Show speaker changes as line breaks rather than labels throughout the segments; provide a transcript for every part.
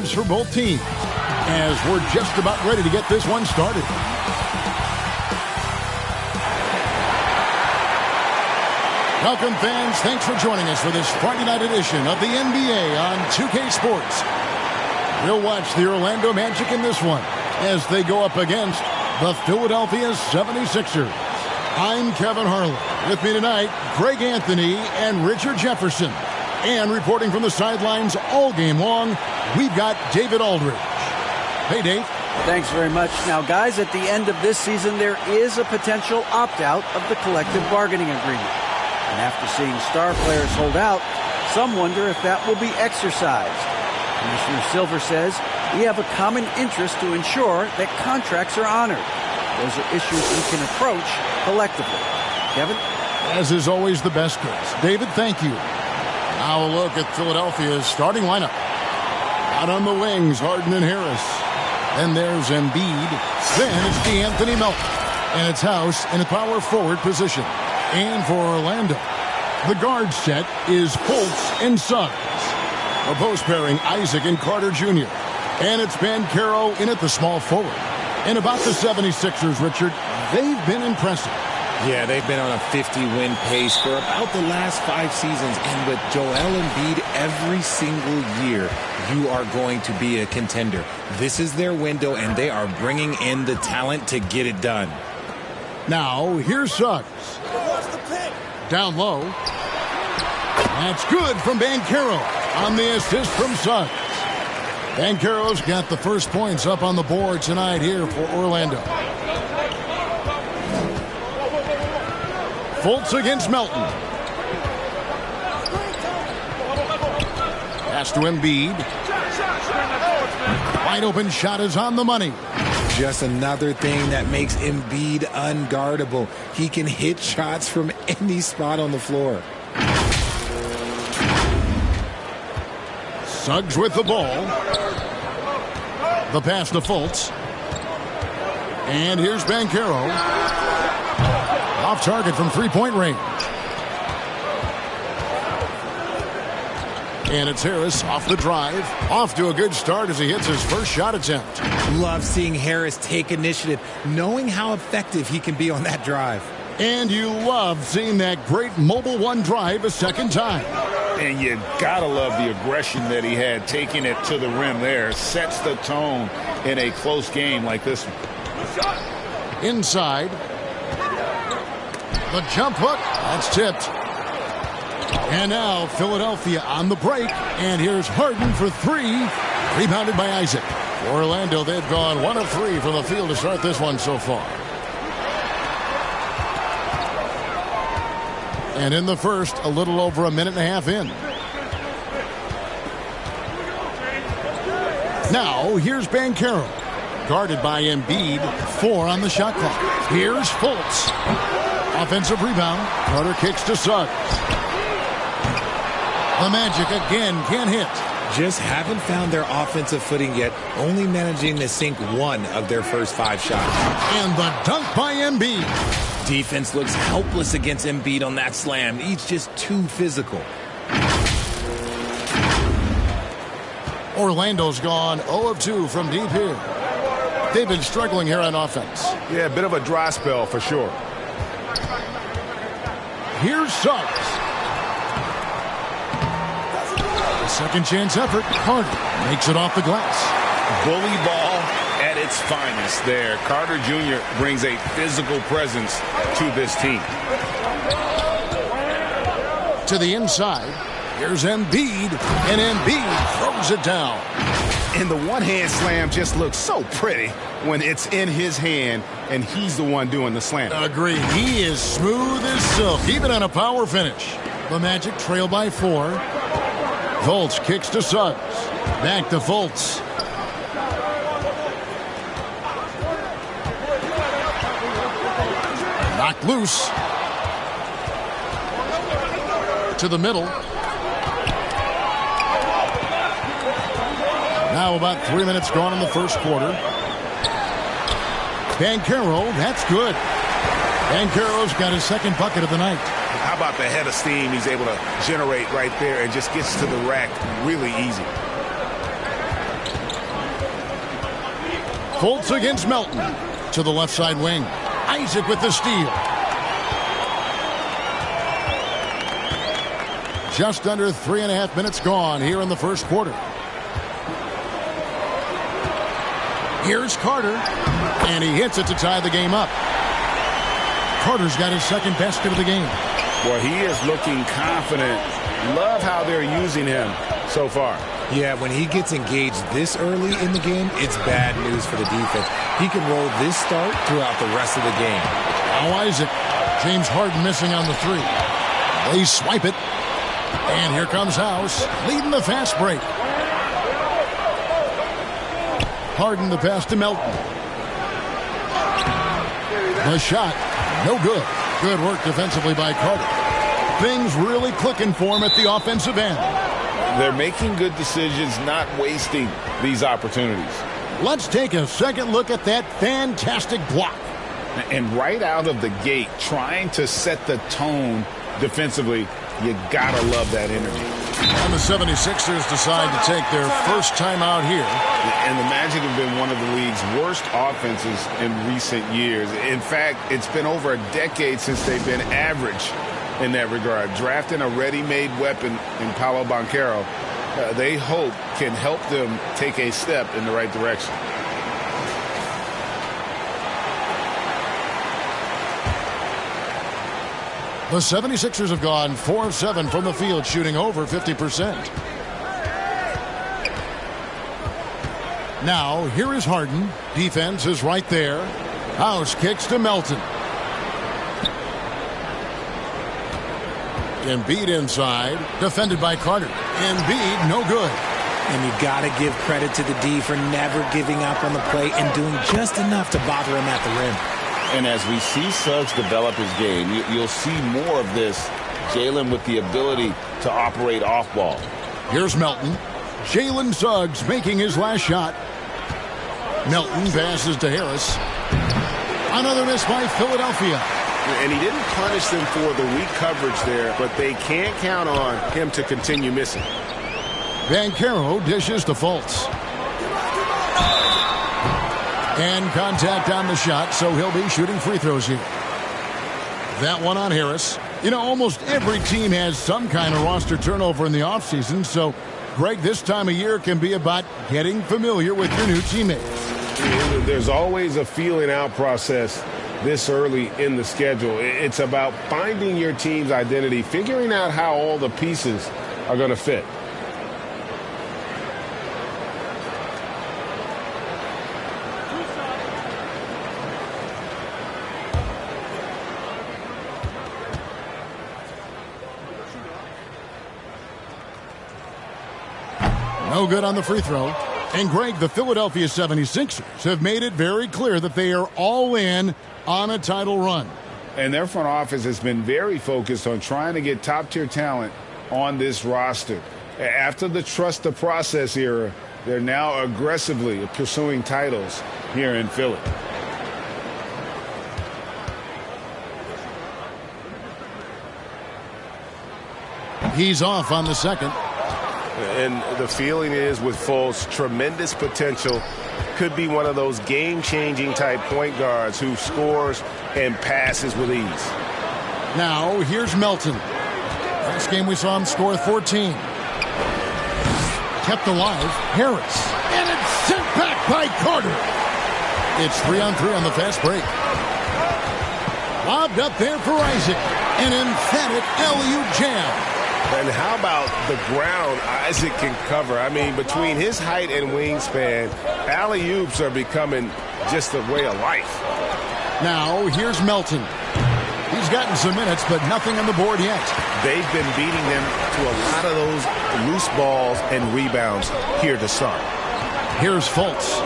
drives for both teams as we're just about ready to get this one started. Welcome, fans. Thanks for joining us for this Friday night edition of the NBA on 2K Sports. We'll watch the Orlando Magic in this one as they go up against the Philadelphia 76ers. I'm Kevin Harlan. With me tonight, Greg Anthony and Richard Jefferson. And reporting from the sidelines all game long, we've got David Aldridge. Hey, Dave.
Thanks very much. Now, guys, at the end of this season, there is a potential opt-out of the collective bargaining agreement. And after seeing star players hold out, some wonder if that will be exercised. Commissioner Silver says we have a common interest to ensure that contracts are honored. Those are issues we can approach collectively. Kevin?
As is always the best case. David, thank you. Now a look at Philadelphia's starting lineup. Out on the wings, Harden and Harris. Then there's Embiid. Then it's DeAnthony Melton. And it's House in a power forward position. And for Orlando, the guard set is Fultz and Suggs. A post pairing, Isaac and Carter Jr. And it's Banchero in at the small forward. And about the 76ers, Richard, they've been impressive.
Yeah, they've been on a 50-win pace for about the last 5 seasons. And with Joel Embiid every single year, you are going to be a contender. This is their window, and they are bringing in the talent to get it done.
Now, here's Suggs. Down low. That's good from Banchero on the assist from Suggs. Banchero's got the first points up on the board tonight here for Orlando. Fultz against Melton. Pass to Embiid. Wide open shot is on the money.
Just another thing that makes Embiid unguardable. He can hit shots from any spot on the floor.
Suggs with the ball. The pass to Fultz. And here's Banchero. Off target from three-point range. And it's Harris off the drive. Off to a good start as he hits his first shot attempt.
Love seeing Harris take initiative, knowing how effective he can be on that drive.
And you love seeing that great mobile one drive a second time.
And you gotta love the aggression that he had, taking it to the rim there. Sets the tone in a close game like this one.
Inside. The jump hook. That's tipped. And now Philadelphia on the break. And here's Harden for 3. Rebounded by Isaac. For Orlando, they've gone 1 of 3 from the field to start this one so far. And in the first, a little over a minute and a half in. Now, here's Banchero. Guarded by Embiid. 4 on the shot clock. Here's Fultz. Offensive rebound. Carter kicks to Suggs. The Magic again can't hit.
Just haven't found their offensive footing yet, only managing to sink 1 of their first 5 shots.
And the dunk by Embiid.
Defense looks helpless against Embiid on that slam. He's just too physical.
Orlando's gone 0 of 2 from deep here. They've been struggling here on offense.
Yeah, a bit of a dry spell for sure.
Here's Suggs. Second chance effort. Carter makes it off the glass.
Bully ball at its finest there. Carter Jr. brings a physical presence to this team.
To the inside. Here's Embiid. And Embiid throws it down.
And the one-hand slam just looks so pretty when it's in his hand and he's the one doing the slam.
Agreed. He is smooth as silk, even on a power finish. The Magic trail by 4. Fultz kicks to Suggs. Back to Fultz. Knocked loose. To the middle. Now about 3 minutes gone in the first quarter. Banchero, that's good. Banchero's got his second bucket of the night.
How about the head of steam he's able to generate right there and just gets to the rack really easy.
Fultz against Melton. To the left side wing. Isaac with the steal. Just under 3.5 minutes gone here in the first quarter. Here's Carter. And he hits it to tie the game up. Carter's got his second basket of the game.
Well, he is looking confident. Love how they're using him so far.
Yeah, when he gets engaged this early in the game, it's bad news for the defense. He can roll this start throughout the rest of the game.
Now Isaac. James Harden missing on the three. They swipe it. And here comes House, leading the fast break. Harden the pass to Melton. The shot, no good. Good work defensively by Carter. Things really clicking for him at the offensive end.
They're making good decisions, not wasting these opportunities.
Let's take a second look at that fantastic block.
And right out of the gate, trying to set the tone defensively, you gotta love that energy.
And the 76ers decide to take their first time out here.
And the Magic have been one of the league's worst offenses in recent years. In fact, it's been over a decade since they've been average in that regard. Drafting a ready-made weapon in Paolo Banchero, they hope can help them take a step in the right direction.
The 76ers have gone 4 of 7 from the field, shooting over 50%. Now, here is Harden. Defense is right there. House kicks to Melton. Embiid inside, defended by Carter. Embiid, no good.
And you got to give credit to the D for never giving up on the play and doing just enough to bother him at the rim.
And as we see Suggs develop his game, you'll see more of this. Jalen with the ability to operate off ball.
Here's Melton. Jalen Suggs making his last shot. Melton passes to Harris. Another miss by Philadelphia.
And he didn't punish them for the weak coverage there, but they can't count on him to continue missing.
Banchero dishes to Fultz. And contact on the shot, so he'll be shooting free throws here. That one on Harris. You know, almost every team has some kind of roster turnover in the offseason, so, Greg, this time of year can be about getting familiar with your new teammates.
There's always a feeling out process this early in the schedule. It's about finding your team's identity, figuring out how all the pieces are going to fit.
No good on the free throw. And, Greg, the Philadelphia 76ers have made it very clear that they are all in on a title run.
And their front office has been very focused on trying to get top-tier talent on this roster. After the trust the process era, they're now aggressively pursuing titles here in Philly.
He's off on the second.
And the feeling is with Fultz, tremendous potential. Could be one of those game-changing type point guards who scores and passes with ease.
Now, here's Melton. Last game we saw him score 14. Kept alive, Harris. And it's sent back by Carter. It's 3-on-3 on the fast break. Lobbed up there for Isaac. An emphatic alley-oop jam.
And how about the ground Isaac can cover? I mean, between his height and wingspan, alley-oops are becoming just a way of life.
Now, here's Melton. He's gotten some minutes, but nothing on the board yet.
They've been beating them to a lot of those loose balls and rebounds here to start.
Here's Fultz.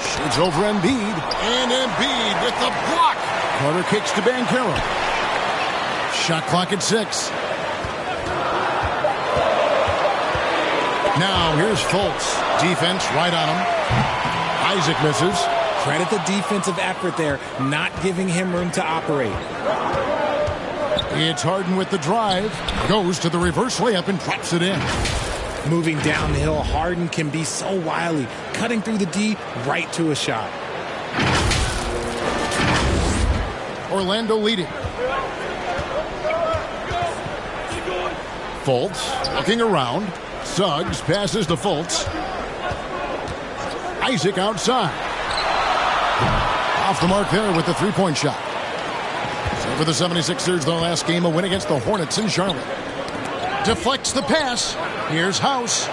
Shoots over Embiid. And Embiid with the block. Carter kicks to Banchero. Shot clock at 6. Now, here's Fultz. Defense right on him. Isaac misses.
Credit the defensive effort there, not giving him room to operate.
It's Harden with the drive. Goes to the reverse layup and drops it in.
Moving downhill, Harden can be so wily, cutting through the D right to a shot.
Orlando leading. Fultz looking around. Suggs passes to Fultz. Isaac outside. Off the mark there with the three-point shot. So for the 76ers, their last game, a win against the Hornets in Charlotte. Deflects the pass. Here's House.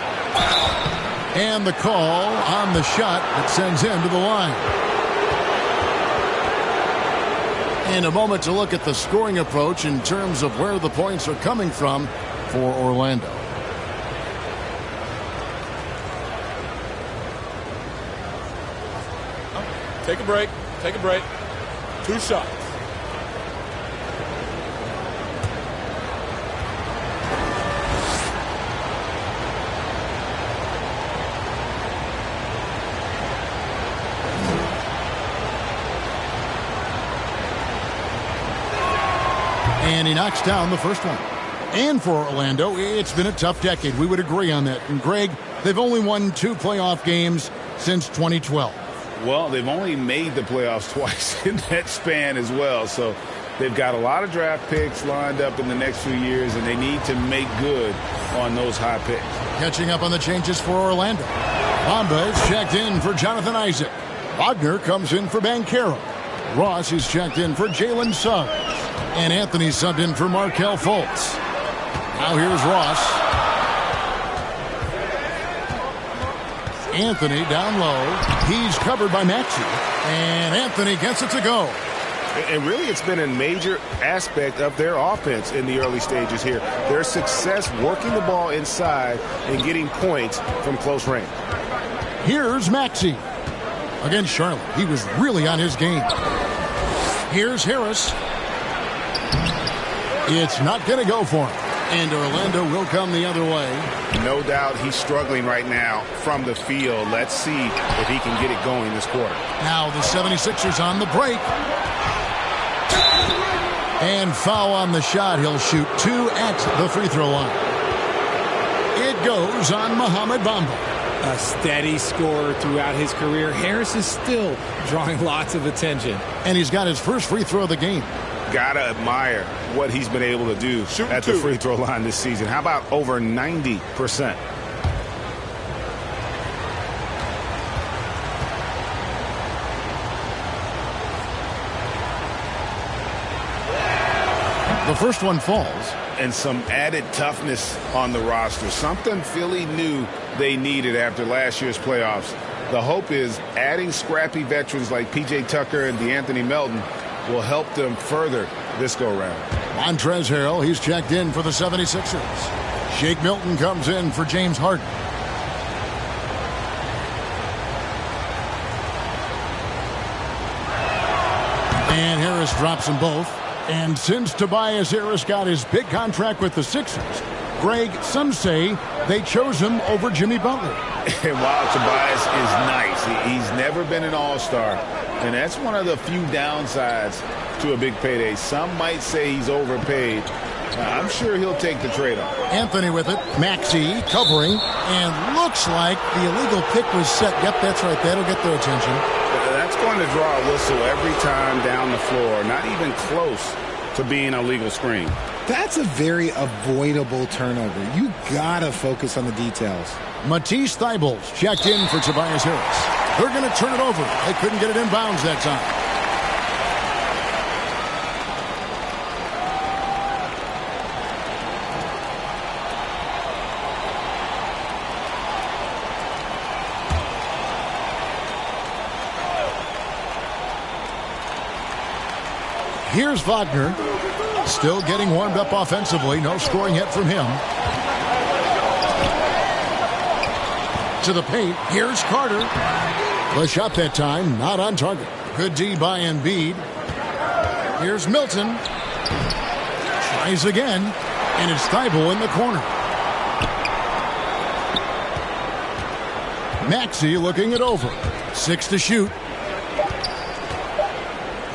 And the call on the shot that sends him to the line. And a moment to look at the scoring approach in terms of where the points are coming from for Orlando.
Take a break. Take a break. 2 shots.
And he knocks down the first one. And for Orlando, it's been a tough decade. We would agree on that. And Greg, they've only won 2 playoff games since 2012.
Well, they've only made the playoffs twice in that span as well. So they've got a lot of draft picks lined up in the next few years, and they need to make good on those high picks.
Catching up on the changes for Orlando. Bamba is checked in for Jonathan Isaac. Wagner comes in for Banchero. Ross is checked in for Jalen Suggs. And Anthony subbed in for Markelle Fultz. Now here's Ross. Anthony down low. He's covered by Maxey. And Anthony gets it to go.
And really, it's been a major aspect of their offense in the early stages here. Their success working the ball inside and getting points from close range.
Here's Maxey. Against Charlotte, he was really on his game. Here's Harris. It's not going to go for him. And Orlando will come the other way.
No doubt he's struggling right now from the field. Let's see if he can get it going this quarter.
Now the 76ers on the break. And foul on the shot. He'll shoot 2 at the free throw line. It goes on Mohamed Bamba.
A steady scorer throughout his career. Harris is still drawing lots of attention.
And he's got his first free throw of the game.
Gotta admire what he's been able to do at the free throw line this season. How about over 90%?
The first one falls.
And some added toughness on the roster. Something Philly knew they needed after last year's playoffs. The hope is adding scrappy veterans like P.J. Tucker and DeAnthony Melton will help them further this go-round.
Montrezl Harrell, he's checked in for the 76ers. Shake Milton comes in for James Harden. And Harris drops them both. And since Tobias Harris got his big contract with the Sixers, Greg, some say they chose him over Jimmy Butler.
And while Tobias is nice, he's never been an all-star. And that's one of the few downsides to a big payday. Some might say he's overpaid. I'm sure he'll take the trade-off.
Anthony with it. Maxey covering. And looks like the illegal pick was set. Yep, that's right. That'll get their attention.
That's going to draw a whistle every time down the floor. Not even close to being a legal screen.
That's a very avoidable turnover. You gotta focus on the details.
Matisse Thybulle checked in for Tobias Harris. They're going to turn it over. They couldn't get it in bounds that time. Here's Wagner. Still getting warmed up offensively. No scoring yet from him. To the paint. Here's Carter. The shot that time, not on target. Good D by Embiid. Here's Milton. Tries again. And it's Thybulle in the corner. Maxey looking it over. 6 to shoot.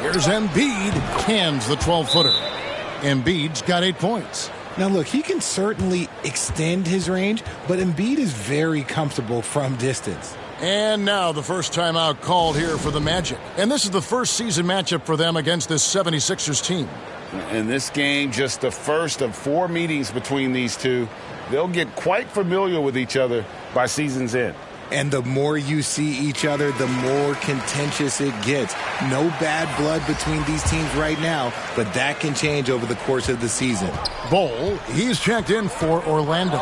Here's Embiid. Cans the 12-footer. Embiid's got 8 points.
Now, look, he can certainly extend his range, but Embiid is very comfortable from distance.
And now the first timeout called here for the Magic. And this is the first season matchup for them against this 76ers team.
In this game, just the first of 4 meetings between these two. They'll get quite familiar with each other by season's end.
And the more you see each other, the more contentious it gets. No bad blood between these teams right now, but that can change over the course of the season.
Bol, he's checked in for Orlando.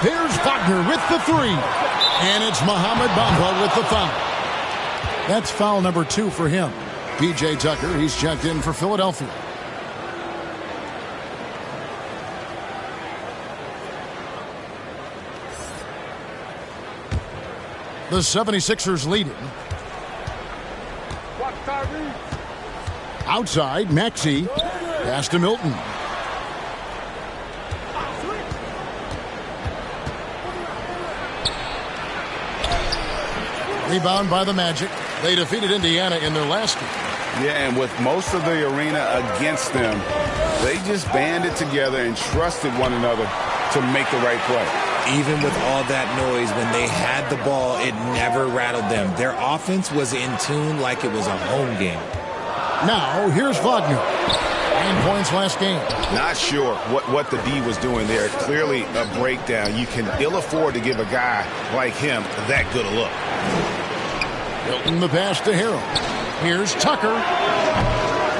There's Wagner with the 3. And it's Mohamed Bamba with the foul. That's foul number 2 for him. P.J. Tucker, he's checked in for Philadelphia. The 76ers leading. Outside, Maxey. Pass to Milton. Rebound by the Magic. They defeated Indiana in their last game.
Yeah, and with most of the arena against them, they just banded together and trusted one another to make the right play.
Even with all that noise, when they had the ball, it never rattled them. Their offense was in tune like it was a home game.
Now, here's Wagner. 9 points last game.
Not sure what the D was doing there. Clearly a breakdown. You can ill afford to give a guy like him that good a look.
Milton the pass to Harrell. Here's Tucker.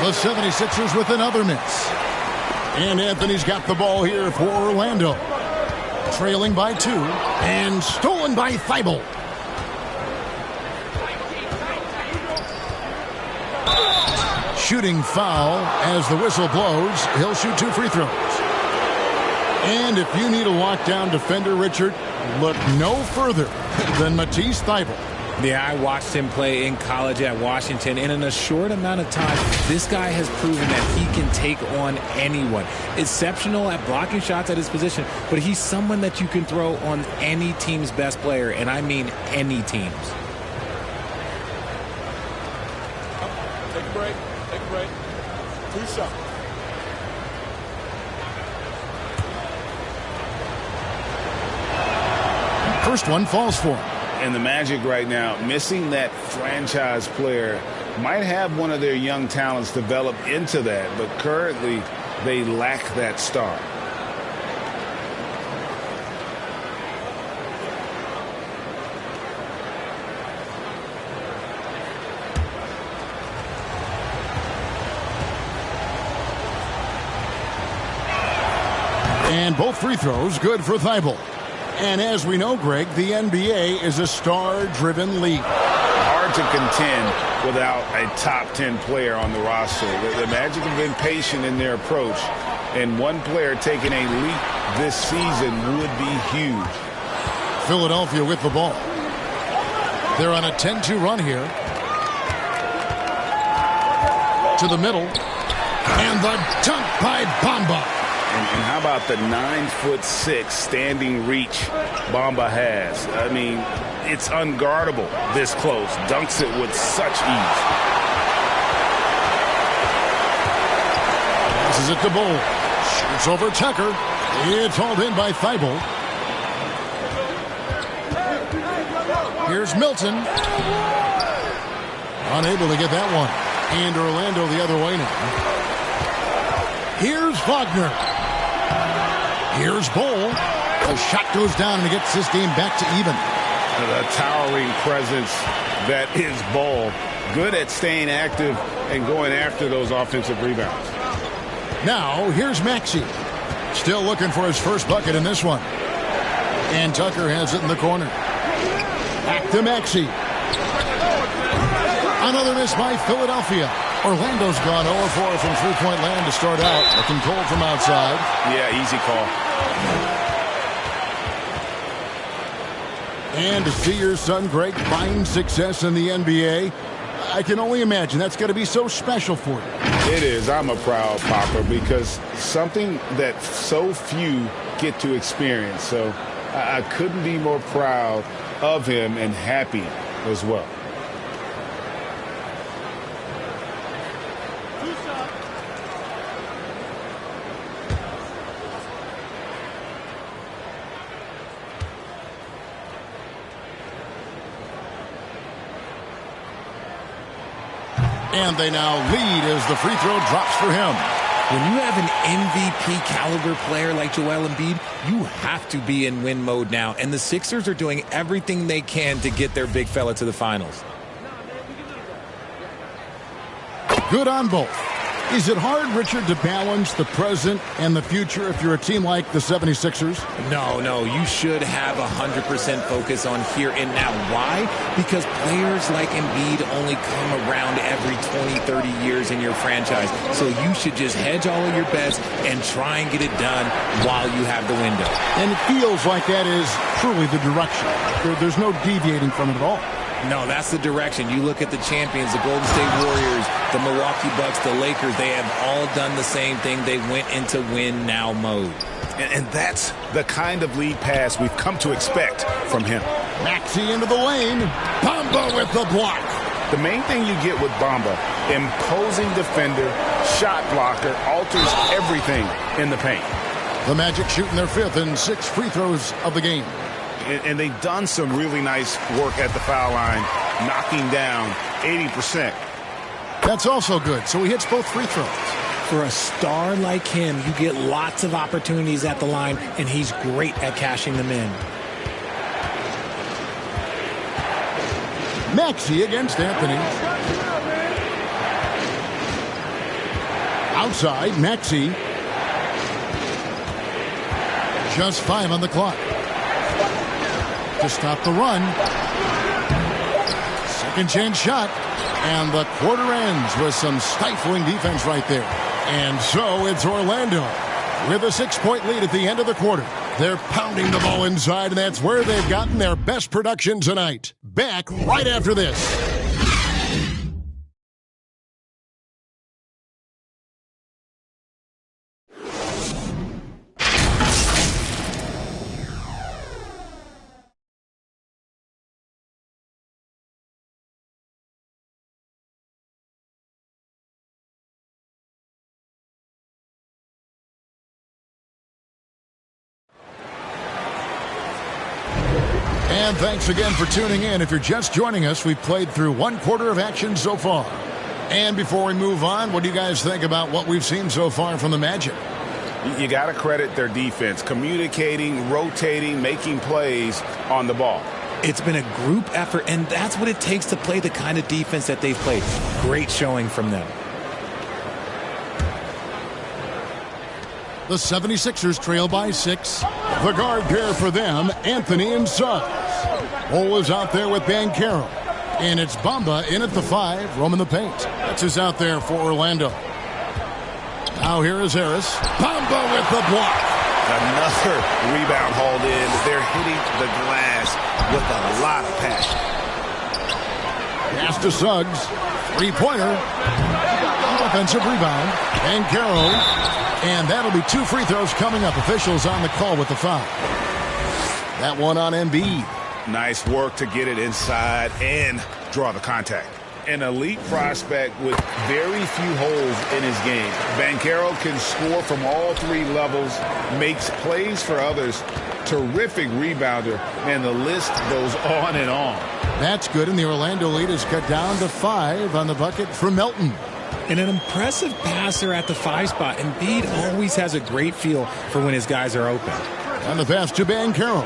The 76ers with another miss. And Anthony's got the ball here for Orlando. Trailing by 2. And stolen by Thibault. Shooting foul as the whistle blows. He'll shoot 2 free throws. And if you need a lockdown defender, Richard, look no further than Matisse Thybulle.
Yeah, I watched him play in college at Washington, and in a short amount of time, this guy has proven that he can take on anyone. Exceptional at blocking shots at his position, but he's someone that you can throw on any team's best player, and I mean any team's.
Take a break. Take a break. 2 shots.
First one falls for him.
And the Magic right now, missing that franchise player, might have one of their young talents develop into that, but currently they lack that star.
And both free throws good for Thybulle. And as we know, Greg, the NBA is a star-driven league.
Hard to contend without a top 10 player on the roster. The Magic have been patient in their approach, and one player taking a leap this season would be huge.
Philadelphia with the ball. They're on a 10-2 run here. To the middle. And the dunk by Bamba.
And how about the 9'6" standing reach Bamba has? I mean, it's unguardable this close. Dunks it with such ease.
Passes it to Bol. Shoots over Tucker. It's hauled in by Thybulle. Here's Milton. Unable to get that one. And Orlando the other way now. Here's Wagner. Here's Bol. The shot goes down and it gets this game back to even.
The towering presence that is Bol. Good at staying active and going after those offensive rebounds.
Now, here's Maxey. Still looking for his first bucket in this one. And Tucker has it in the corner. Back to Maxey. Another miss by Philadelphia. Orlando's gone 0-4 from three-point land to start out. Looking cold from outside.
Yeah, easy call.
And to see your son, Greg, find success in the NBA, I can only imagine that's going to be so special for you.
It is. I'm a proud papa because something that so few get to experience. So I couldn't be more proud of him and happy as well.
And they now lead as the free throw drops for him.
When you have an MVP caliber player like Joel Embiid, you have to be in win mode now. And the Sixers are doing everything they can to get their big fella to the finals.
Good on both. Is it hard, Richard, to balance the present and the future if you're a team like the 76ers?
No. You should have 100% focus on here and now. Why? Because players like Embiid only come around every 20, 30 years in your franchise. So you should just hedge all of your bets and try and get it done while you have the window.
And it feels like that is truly the direction. There's no deviating from it at all.
No, that's the direction. You look at the champions, the Golden State Warriors, the Milwaukee Bucks, the Lakers. They have all done the same thing. They went into win now mode.
And that's the kind of lead pass we've come to expect from him.
Maxey into the lane. Bamba with the block.
The main thing you get with Bamba, imposing defender, shot blocker, alters everything in the paint.
The Magic shooting their 5th and 6th free throws of the game.
And they've done some really nice work at the foul line, knocking down 80%.
That's also good. So he hits both free throws.
For a star like him, you get lots of opportunities at the line, and he's great at cashing them in.
Maxey against Anthony. Outside, Maxey. Just 5 on the clock. To stop the run. Second chance shot. And the quarter ends with some stifling defense right there. And so it's Orlando with a 6-point lead at the end of the quarter. They're pounding the ball inside, and that's where they've gotten their best production tonight. Back right after this. And thanks again for tuning in. If you're just joining us, we've played through 1 quarter of action so far. And before we move on, what do you guys think about what we've seen so far from the Magic?
You got to credit their defense, communicating, rotating, making plays on the ball.
It's been a group effort, and that's what it takes to play the kind of defense that they've played. Great showing from them.
The 76ers trail by 6. The guard pair for them, Anthony and Suggs. Bol is out there with Banchero. And it's Bamba in at the 5, roaming the paint. That's who's out there for Orlando. Now here is Harris. Bamba with the block.
Another rebound hauled in. They're hitting the glass with a lot of passion.
Pass to Suggs. 3-pointer. Offensive rebound. Banchero. And that'll be 2 free throws coming up. Officials on the call with the foul. That one on Embiid.
Nice work to get it inside and draw the contact. An elite prospect with very few holes in his game. Banchero can score from all 3 levels, makes plays for others. Terrific rebounder, and the list goes on and on.
That's good, and the Orlando lead is cut down to 5 on the bucket for Melton.
And an impressive passer at the 5 spot. Embiid always has a great feel for when his guys are open.
On the pass to Banchero.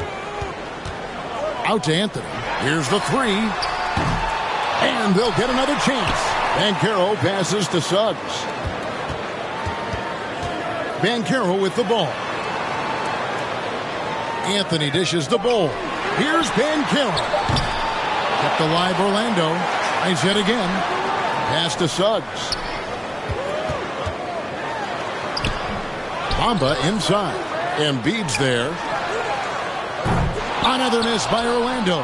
Out to Anthony. Here's the 3. And they'll get another chance. Banchero passes to Suggs. Banchero with the ball. Anthony dishes the ball. Here's Banchero. Kept alive Orlando. Tries yet again. Pass to Suggs. Bamba inside. Embiid's there. Another miss by Orlando.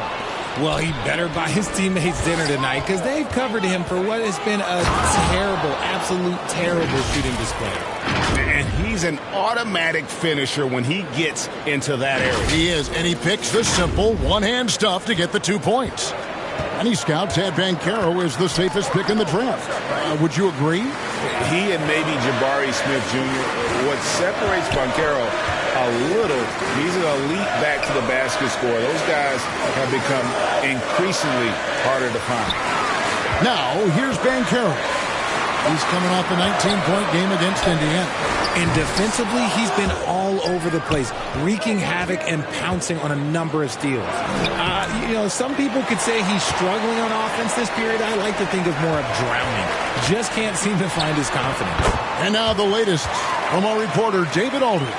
Well, he better buy his teammates dinner tonight because they've covered him for what has been a terrible, absolute terrible shooting display.
And he's an automatic finisher when he gets into that area.
He is, and he picks the simple one-hand stuff to get the 2 points. Many scouts had Banchero as the safest pick in the draft. Would you agree?
He and maybe Jabari Smith Jr. What separates Banchero a little, he's an elite back to the basket scorer. Those guys have become increasingly harder to find.
Now, here's Banchero. He's coming off a 19-point game against Indiana.
And defensively, he's been all over the place, wreaking havoc and pouncing on a number of steals. Some people could say he's struggling on offense this period. I like to think of more of drowning. Just can't seem to find his confidence.
And now the latest from our reporter, David Aldridge.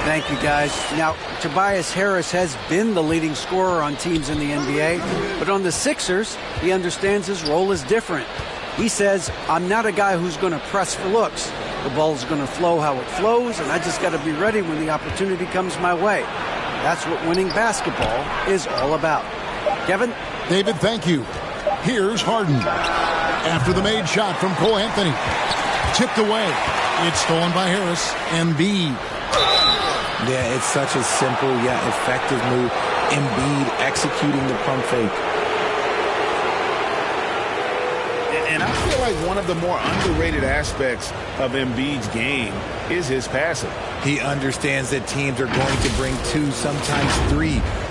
Thank you, guys. Now, Tobias Harris has been the leading scorer on teams in the NBA, but on the Sixers, he understands his role is different. He says, I'm not a guy who's going to press for looks. The ball's going to flow how it flows, and I just got to be ready when the opportunity comes my way. That's what winning basketball is all about. Kevin?
David, thank you. Here's Harden. After the made shot from Cole Anthony. Tipped away. It's stolen by Harris. Embiid.
Yeah, it's such a simple yet effective move. Embiid executing the pump fake.
And I feel like one of the more underrated aspects of Embiid's game is his passing.
He understands that teams are going to bring 2, sometimes 3.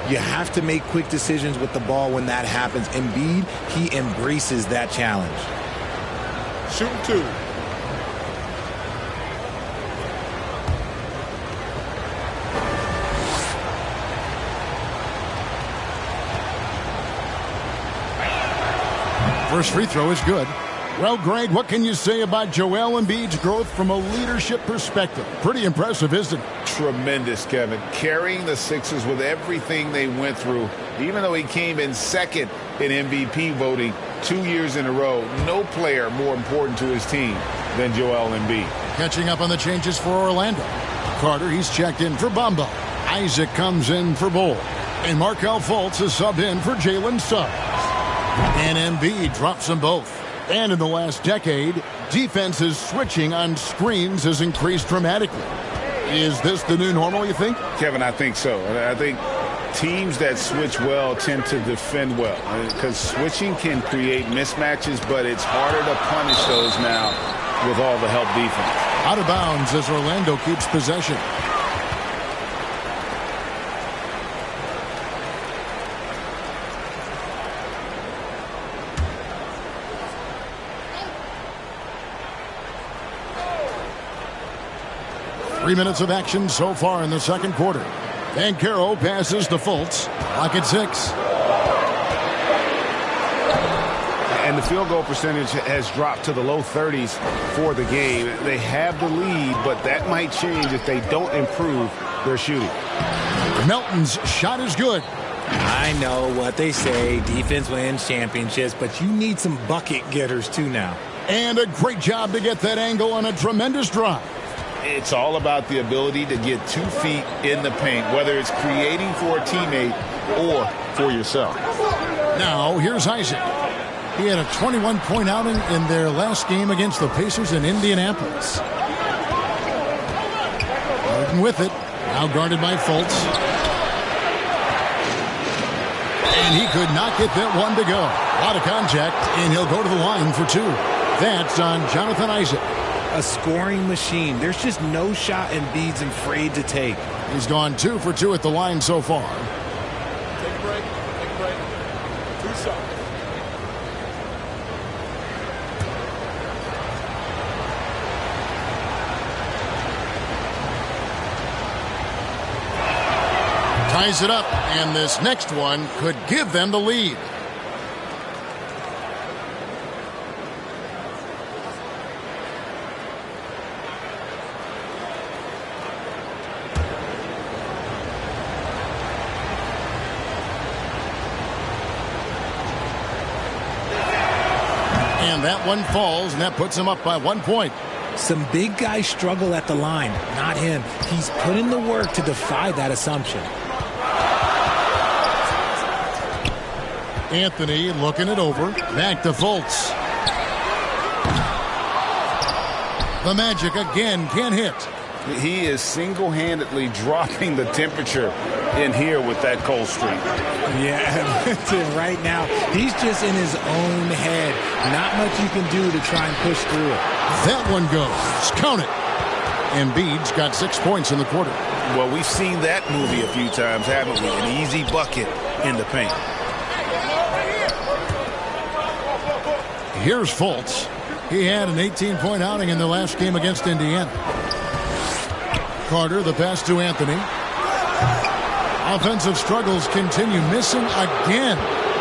You have to make quick decisions with the ball when that happens. Embiid, he embraces that challenge.
Shooting 2.
First free throw is good. Well, Greg, what can you say about Joel Embiid's growth from a leadership perspective? Pretty impressive, isn't it?
Tremendous, Kevin. Carrying the Sixers with everything they went through, even though he came in second in MVP voting 2 years in a row, no player more important to his team than Joel Embiid.
Catching up on the changes for Orlando. Carter, he's checked in for Bamba. Isaac comes in for Bol. And Markelle Fultz is subbed in for Jalen Suggs. And Embiid drops them both. And in the last decade, defenses switching on screens has increased dramatically. Is this the new normal, you think?
Kevin, I think so. I think teams that switch well tend to defend well because switching can create mismatches, but it's harder to punish those now with all the help defense.
Out of bounds as Orlando keeps possession. Three minutes of action so far in the second quarter. Banchero passes to Fultz. Clock at 6.
And the field goal percentage has dropped to the low 30s for the game. They have the lead, but that might change if they don't improve their shooting.
Melton's shot is good.
I know what they say, defense wins championships, but you need some bucket getters too now.
And a great job to get that angle on a tremendous drive.
It's all about the ability to get 2 feet in the paint, whether it's creating for a teammate or for yourself.
Now, here's Isaac. He had a 21-point outing in their last game against the Pacers in Indianapolis. Harden with it. Now guarded by Fultz. And he could not get that one to go. A lot of contact, and he'll go to the line for 2. That's on Jonathan Isaac.
A scoring machine. There's just no shot Embiid's afraid to take.
He's gone 2 for 2 at the line so far.
Take a break. Take a break. 2 shots.
Ties it up, and this next one could give them the lead. And that one falls, and that puts him up by 1 point.
Some big guys struggle at the line, not him. He's put in the work to defy that assumption.
Anthony looking it over. Back to Fultz. The Magic again can't hit.
He is single-handedly dropping the temperature in here with that cold streak.
Yeah, right now, he's just in his own head. Not much you can do to try and push through it.
That one goes. Count it. Embiid's got 6 points in the quarter.
Well, we've seen that movie a few times, haven't we? An easy bucket in the paint.
Here's Fultz. He had an 18-point outing in the last game against Indiana. Carter, the pass to Anthony. Offensive struggles continue, missing again.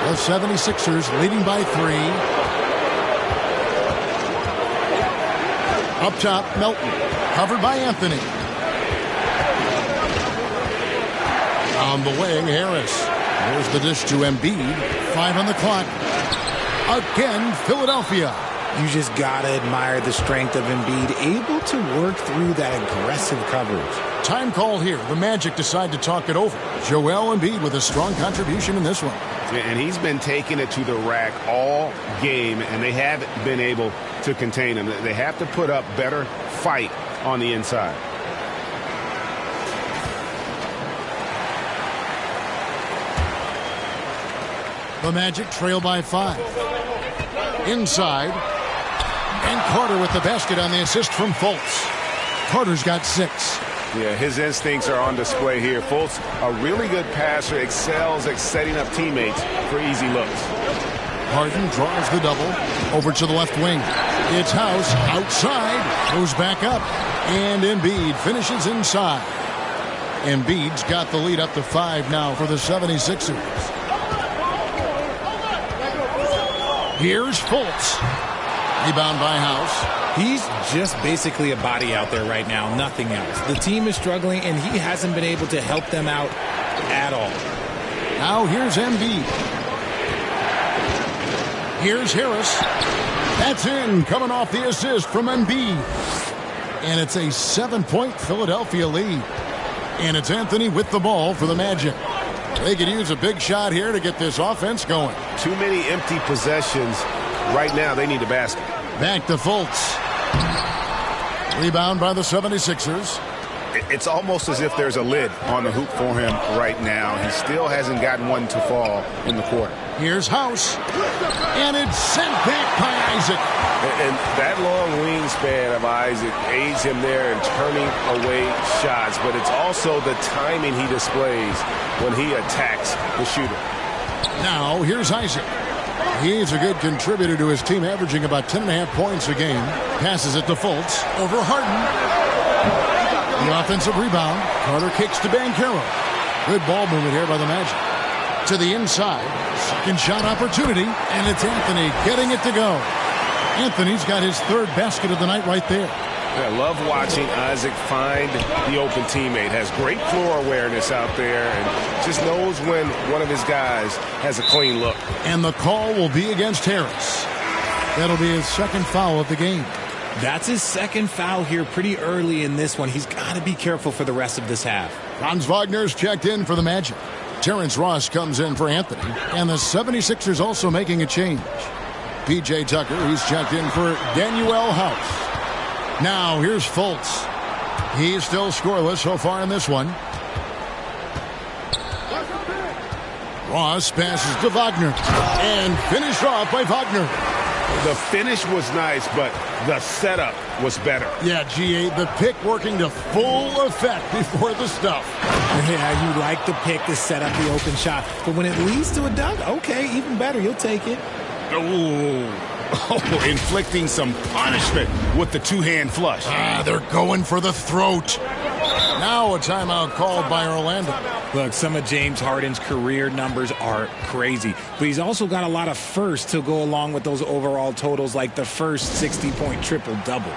The 76ers leading by 3. Up top, Melton. Covered by Anthony. On the wing, Harris. Here's the dish to Embiid. 5 on the clock. Again, Philadelphia.
You just got to admire the strength of Embiid, able to work through that aggressive coverage.
Time call here. The Magic decide to talk it over. Joel Embiid with a strong contribution in this one.
And he's been taking it to the rack all game, and they haven't been able to contain him. They have to put up better fight on the inside.
The Magic trail by 5. Inside. And Carter with the basket on the assist from Fultz. Carter's got 6.
Yeah, his instincts are on display here. Fultz, a really good passer, excels at setting up teammates for easy looks.
Harden draws the double. Over to the left wing. It's House outside. Goes back up. And Embiid finishes inside. Embiid's got the lead up to 5 now for the 76ers. Here's Fultz. Rebound by House.
He's just basically a body out there right now, nothing else. The team is struggling, and he hasn't been able to help them out at all.
Now here's Embiid. Here's Harris. That's in, coming off the assist from Embiid. And it's a 7-point Philadelphia lead. And it's Anthony with the ball for the Magic. They could use a big shot here to get this offense going.
Too many empty possessions. Right now, they need a basket.
Back to Fultz. Rebound by the 76ers.
It's almost as if there's a lid on the hoop for him right now. He still hasn't gotten one to fall in the quarter.
Here's House. And it's sent back by Isaac.
And that long wingspan of Isaac aids him there in turning away shots. But it's also the timing he displays when he attacks the shooter.
Now, here's Isaac. He's a good contributor to his team, averaging about 10.5 points a game. Passes it to Fultz. Over Harden. The offensive rebound. Carter kicks to Banchero. Good ball movement here by the Magic. To the inside. Second shot opportunity. And it's Anthony getting it to go. Anthony's got his 3rd basket of the night right there.
I love watching Isaac find the open teammate. Has great floor awareness out there and just knows when one of his guys has a clean look.
And the call will be against Harris. That'll be his 2nd foul of the game.
That's his 2nd foul here pretty early in this one. He's got to be careful for the rest of this half.
Franz Wagner's checked in for the Magic. Terrence Ross comes in for Anthony. And the 76ers also making a change. P.J. Tucker, he's checked in for Danuel House. Now, here's Fultz. He's still scoreless so far in this one. Ross passes to Wagner. And finished off by Wagner.
The finish was nice, but the setup was better.
Yeah, G.A., the pick working to full effect before the stuff.
Yeah, you like the pick to set up the open shot. But when it leads to a dunk, okay, even better. You'll take it.
Oh, inflicting some punishment with the 2-hand flush.
They're going for the throat. Now a timeout called by Orlando.
Look, some of James Harden's career numbers are crazy, but he's also got a lot of firsts to go along with those overall totals, like the first 60-point triple-double.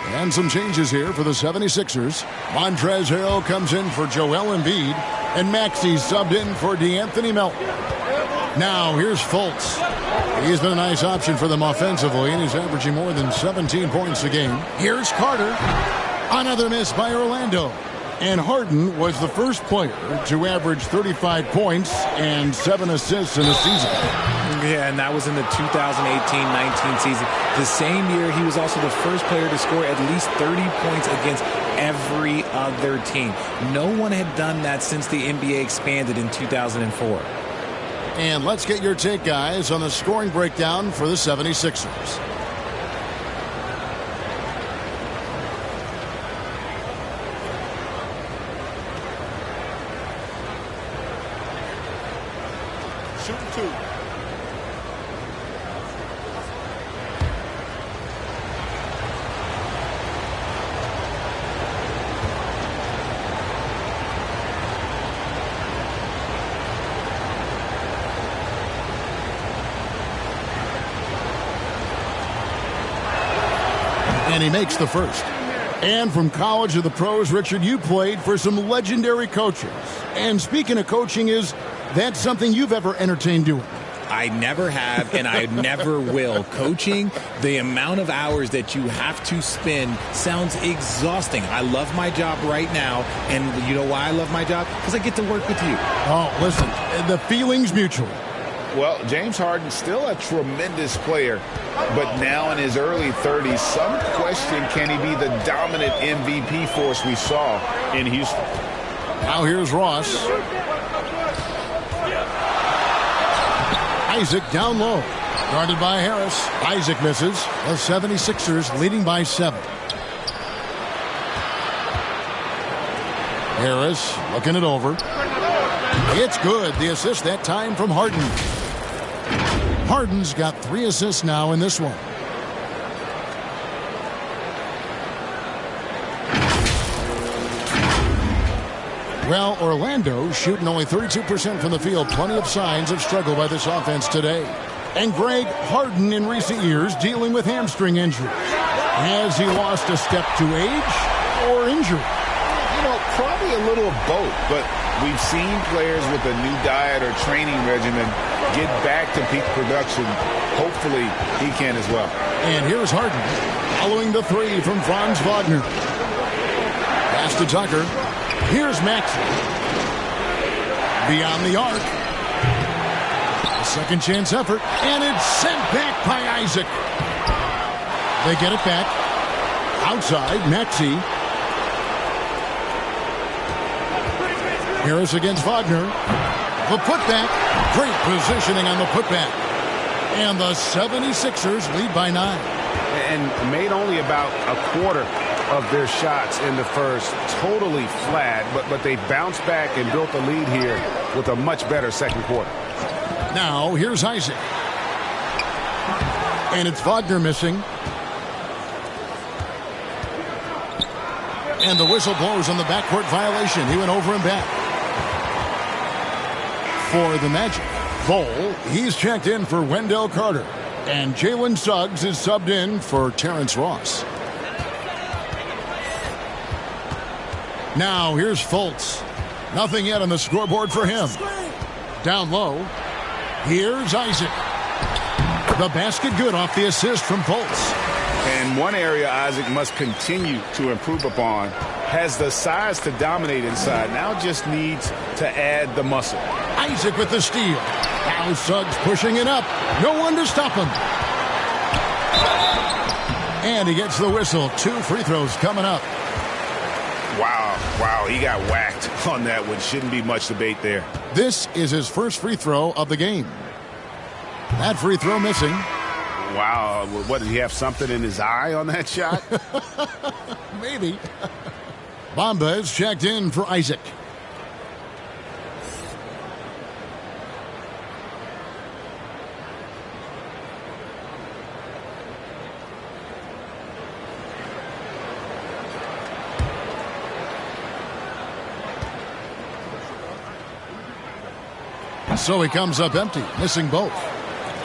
And some changes here for the 76ers. Montrezl Harrell comes in for Joel Embiid. And Maxey subbed in for DeAnthony Melton. Now here's Fultz. He's been a nice option for them offensively, and he's averaging more than 17 points a game. Here's Carter. Another miss by Orlando. And Harden was the first player to average 35 points and 7 assists in a season.
Yeah, and that was in the 2018-19 season. The same year, he was also the first player to score at least 30 points against every other team. No one had done that since the NBA expanded in 2004.
And let's get your take, guys, on the scoring breakdown for the 76ers.
2.
And he makes the first. And from college to the pros, Richard, you played for some legendary coaches. And speaking of coaching, is that something you've ever entertained doing?
I never have, and I never will. Coaching, the amount of hours that you have to spend sounds exhausting. I love my job right now, and you know why I love my job? Because I get to work with you.
Oh, listen, the feeling's mutual.
Well, James Harden still a tremendous player, but now in his early 30s, some question, can he be the dominant MVP force we saw in Houston?
Now here's Ross. Isaac down low. Guarded by Harris. Isaac misses. The 76ers leading by 7. Harris looking it over. It's good. The assist that time from Harden. Harden's got 3 assists now in this one. Well, Orlando shooting only 32% from the field. Plenty of signs of struggle by this offense today. And Greg, Harden in recent years dealing with hamstring injuries. Has he lost a step to age or injury?
You know, probably a little of both, but we've seen players with a new diet or training regimen get back to peak production. Hopefully, he can as well.
And here's Harden following the 3 from Franz Wagner. Pass to Tucker. Here's Maxey. Beyond the arc. A second chance effort, and it's sent back by Isaac. They get it back. Outside, Maxey. Harris against Wagner. The putback. Great positioning on the putback. And the 76ers lead by 9.
And made only about a quarter of their shots in the first. Totally flat, but they bounced back and built a lead here with a much better second quarter.
Now, here's Isaac. And it's Wagner missing. And the whistle blows on the backcourt violation. He went over and back. For the Magic, Bol, he's checked in for Wendell Carter. And Jalen Suggs is subbed in for Terrence Ross. Now, here's Fultz. Nothing yet on the scoreboard for him. Down low, here's Isaac. The basket good off the assist from Fultz.
And one area Isaac must continue to improve upon. Has the size to dominate inside. Now just needs to add the muscle.
Isaac with the steal. Now Suggs pushing it up. No one to stop him. And he gets the whistle. 2 free throws coming up.
Wow, he got whacked on that one. Shouldn't be much debate there.
This is his first free throw of the game. That free throw missing.
Wow, what, did he have something in his eye on that shot?
Maybe. Bamba is checked in for Isaac. So he comes up empty, missing both.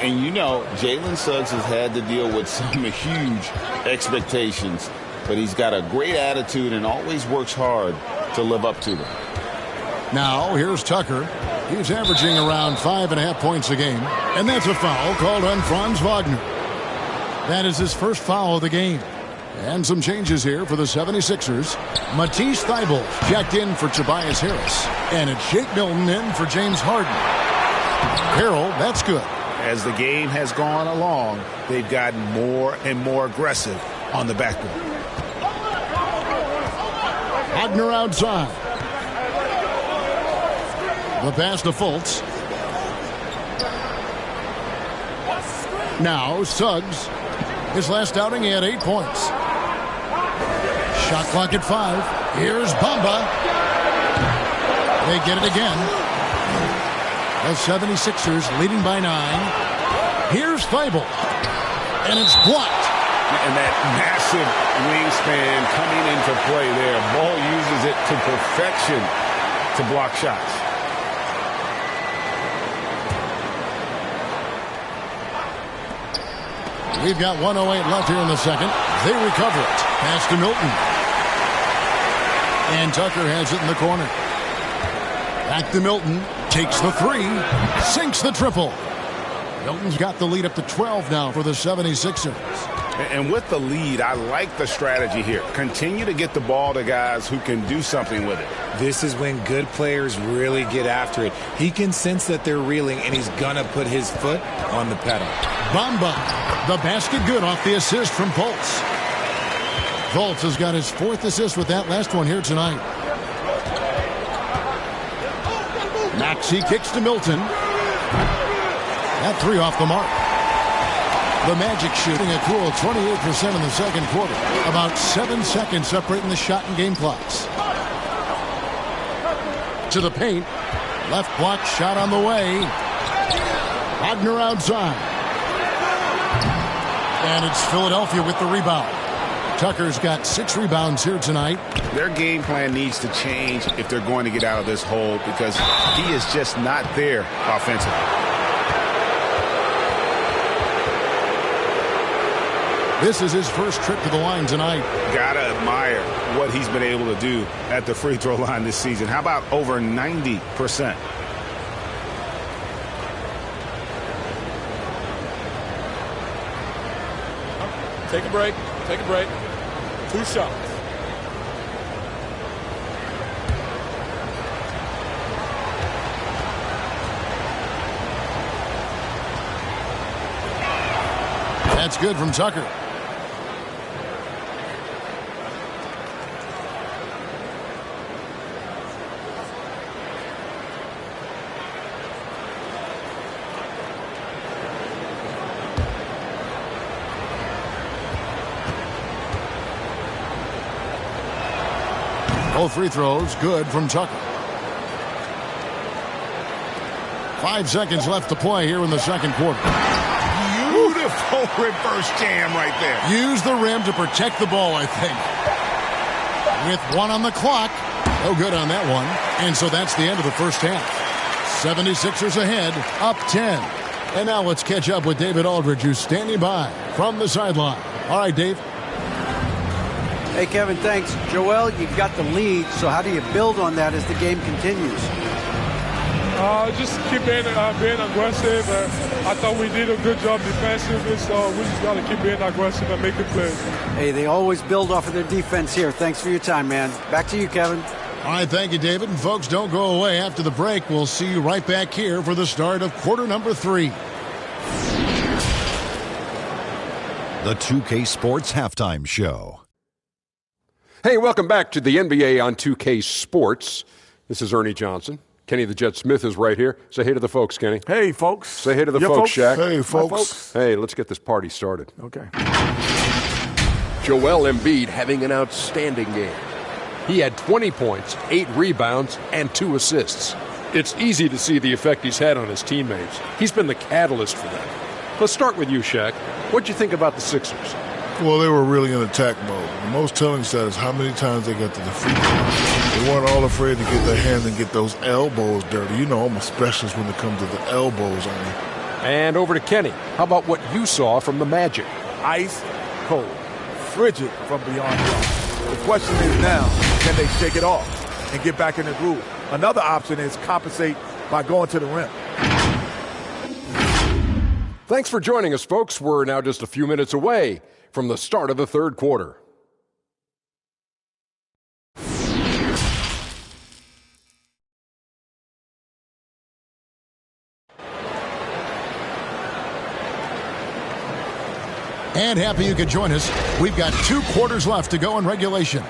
And you know, Jalen Suggs has had to deal with some huge expectations, but he's got a great attitude and always works hard to live up to them.
Now, here's Tucker. He's averaging around 5.5 points a game. And that's a foul called on Franz Wagner. That is his first foul of the game. And some changes here for the 76ers. Matisse Thybulle checked in for Tobias Harris. And it's Shake Milton in for James Harden. Harrell, that's good.
As the game has gone along, they've gotten more and more aggressive on the backboard.
Wagner outside. The pass to Fultz. Now Suggs. His last outing, he had 8 points. Shot clock at 5. Here's Bamba. They get it again. The 76ers leading by 9. Here's Thibault. And it's blocked.
And that massive wingspan coming into play there. Ball uses it to perfection to block shots.
We've got 1:08 left here in the second. They recover it. Pass to Milton. And Tucker has it in the corner. Back to Milton. Takes the 3. Sinks the triple. Milton's got the lead up to 12 now for the 76ers.
And with the lead, I like the strategy here. Continue to get the ball to guys who can do something with it.
This is when good players really get after it. He can sense that they're reeling, and he's going to put his foot on the pedal.
Bamba. The basket good off the assist from Fultz. Fultz has got his 4th assist with that last one here tonight. Maxey kicks to Milton. That 3 off the mark. The Magic shooting a cool 28% in the second quarter. About 7 seconds separating the shot and game clocks. To the paint. Left block shot on the way. Wagner outside. And it's Philadelphia with the rebound. Tucker's got 6 rebounds here tonight.
Their game plan needs to change if they're going to get out of this hole because he is just not there offensively.
This is his first trip to the line tonight.
Gotta admire what he's been able to do at the free throw line this season. How about over 90%?
Take a break. Take a break. 2 shots.
That's good from Tucker. Both free throws good from Tucker. 5 seconds left to play here in the second quarter.
Beautiful reverse jam right there.
Use the rim to protect the ball, I think. With 1 on the clock. No good on that one. And so that's the end of the first half. 76ers ahead, up 10. And now let's catch up with David Aldridge, who's standing by from the sideline. All right, Dave.
Hey, Kevin, thanks. Joel, you've got the lead, so how do you build on that as the game continues?
Just keep being aggressive. I thought we did a good job defensively, so we just got to keep being aggressive and making plays.
Hey, they always build off of their defense here. Thanks for your time, man. Back to you, Kevin.
All right, thank you, David. And folks, don't go away. After the break, we'll see you right back here for the start of quarter number 3.
The 2K Sports Halftime Show.
Hey, welcome back to the NBA on 2K Sports. This is Ernie Johnson. Kenny the Jet Smith is right here. Say hey to the folks, Kenny.
Hey, folks.
Say hey to the folks, Shaq.
Hey, folks.
Hey, let's get this party started.
Okay.
Joel Embiid having an outstanding game. He had 20 points, 8 rebounds, and 2 assists. It's easy to see the effect he's had on his teammates. He's been the catalyst for them. Let's start with you, Shaq. What'd you think about the Sixers?
Well, they were really in attack mode. The most telling stat is how many times they got to the free throw. They weren't all afraid to get their hands and get those elbows dirty. You know I'm a specialist when it comes to the elbows on me.
And over to Kenny. How about what you saw from the Magic?
Ice cold, frigid from beyond the arc. The question is now, can they shake it off and get back in the groove? Another option is compensate by going to the rim.
Thanks for joining us, folks. We're now just a few minutes away from the start of the third quarter.
And happy you could join us. We've got 2 quarters left to go in regulation.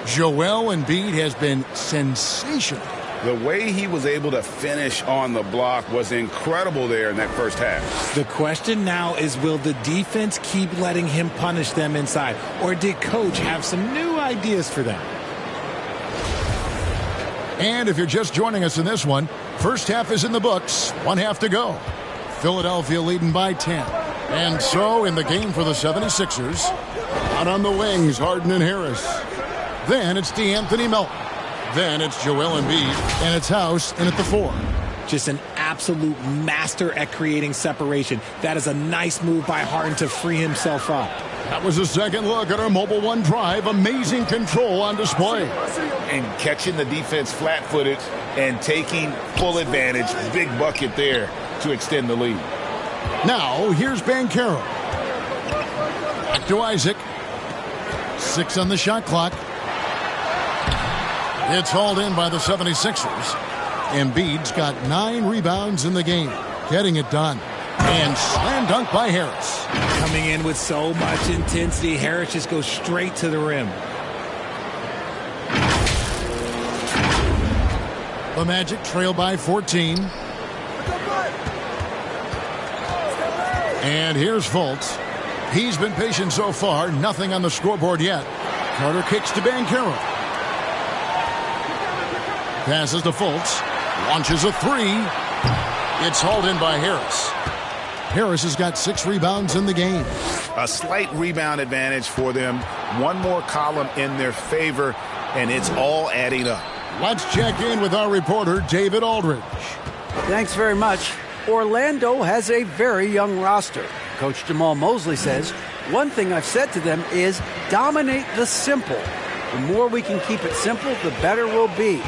Joel Embiid has been sensational.
The way he was able to finish on the block was incredible there in that first half.
The question now is, will the defense keep letting him punish them inside? Or did Coach have some new ideas for them?
And if you're just joining us in this one, First half is in the books. 1 half to go. Philadelphia leading by 10. And so in the game for the 76ers, out on the wings, Harden and Harris. Then it's DeAnthony Melton. Then it's Joel Embiid, and it's House in at the 4.
Just an absolute master at creating separation. That is a nice move by Harden to free himself up.
That was a second look at our Mobile One drive. Amazing control on display.
And catching the defense flat-footed and taking full advantage. Big bucket there to extend the lead.
Now, here's Banchero. Back to Isaac. 6 on the shot clock. It's hauled in by the 76ers. Embiid's got 9 rebounds in the game. Getting it done. And slam dunk by Harris.
Coming in with so much intensity, Harris just goes straight to the rim.
The Magic trail by 14. And here's Fultz. He's been patient so far. Nothing on the scoreboard yet. Carter kicks to Banchero. Passes to Fultz. Launches a 3. It's hauled in by Harris. Harris has got 6 rebounds in the game.
A slight rebound advantage for them. One more column in their favor, and it's all adding up.
Let's check in with our reporter, David Aldridge.
Thanks very much. Orlando has a very young roster. Coach Jamal Mosley says, one thing I've said to them is dominate the simple. The more we can keep it simple, the better we'll be.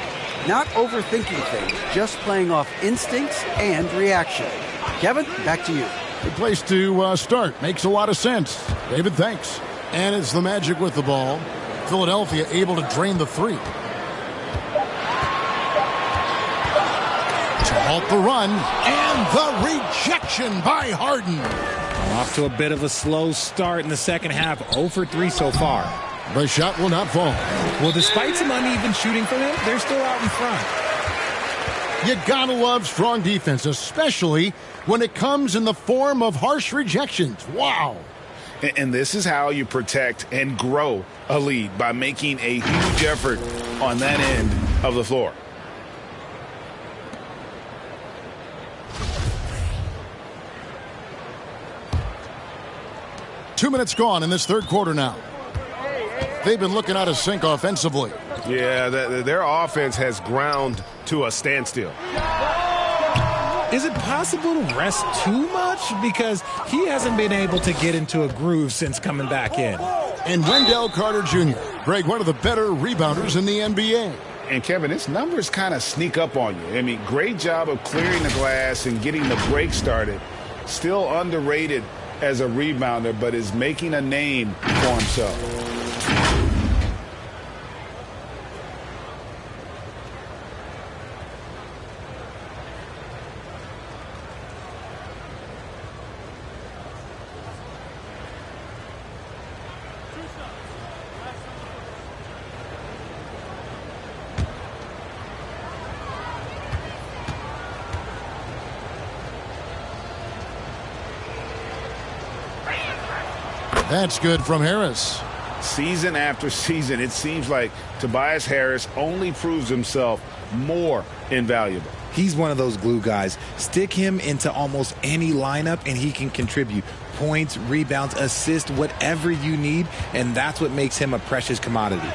Not overthinking things, just playing off instincts and reaction. Kevin, back to you.
Good place to start. Makes a lot of sense. David, thanks. And it's the Magic with the ball. Philadelphia able to drain the 3. To halt the run. And the rejection by Harden.
Off to a bit of a slow start in the second half. 0 for 3 so far.
The shot will not fall.
Well, despite some uneven shooting for them, they're still out in front.
You gotta love strong defense, especially when it comes in the form of harsh rejections. Wow.
And this is how you protect and grow a lead, by making a huge effort on that end of the floor.
Two minutes gone in this third quarter now. They've been looking out of sync offensively.
Yeah, their offense has ground to a standstill.
Is it possible to rest too much? Because he hasn't been able to get into a groove since coming back in.
And Wendell Carter Jr., Greg, one of the better rebounders in the NBA.
And, Kevin, his numbers kind of sneak up on you. I mean, great job of clearing the glass and getting the break started. Still underrated as a rebounder, but is making a name for himself.
That's good from Harris.
Season after season, it seems like Tobias Harris only proves himself more invaluable.
He's one of those glue guys. Stick him into almost any lineup and he can contribute. Points, rebounds, assists, whatever you need, and that's what makes him a precious commodity.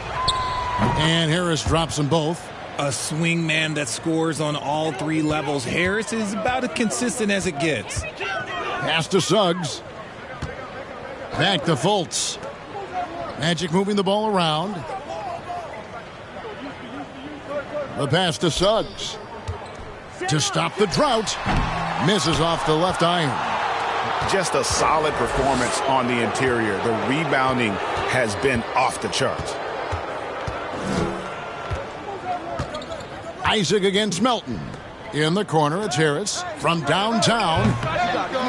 And Harris drops them both.
A swing man that scores on all 3 levels. Harris is about as consistent as it gets.
Pass to Suggs. Back to Fultz. Magic moving the ball around. The pass to Suggs. To stop the drought. Misses off the left iron.
Just a solid performance on the interior. The rebounding has been off the charts.
Isaac against Melton. In the corner, it's Harris. From downtown,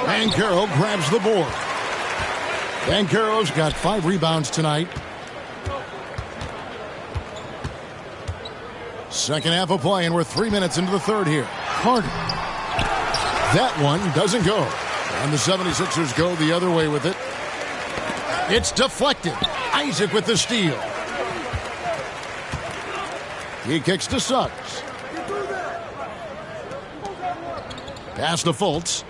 Banchero grabs the board. Banchero's got 5 rebounds tonight. Second half of play, and we're 3 minutes into the third here. Harden. That one doesn't go. And the 76ers go the other way with it. It's deflected. Isaac with the steal. He kicks to Suggs. Pass to Fultz.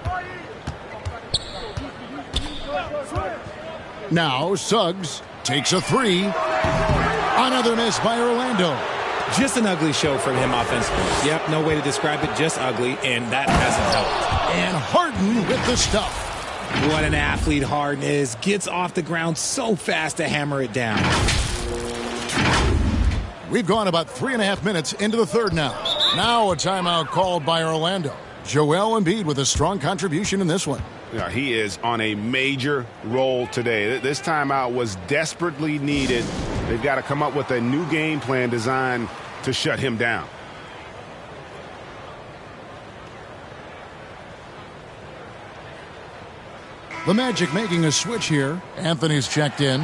Now Suggs takes a three. Another miss by Orlando.
Just an ugly show from him offensively. Yep, no way to describe it, just ugly, and that hasn't helped.
And Harden with the stuff.
What an athlete Harden is. Gets off the ground so fast to hammer it down.
We've gone about 3.5 minutes into the third now. Now a timeout called by Orlando. Joel Embiid with a strong contribution in this one.
Yeah, he is on a major role today. This timeout was desperately needed. They've got to come up with a new game plan designed to shut him down.
The Magic making a switch here. Anthony's checked in.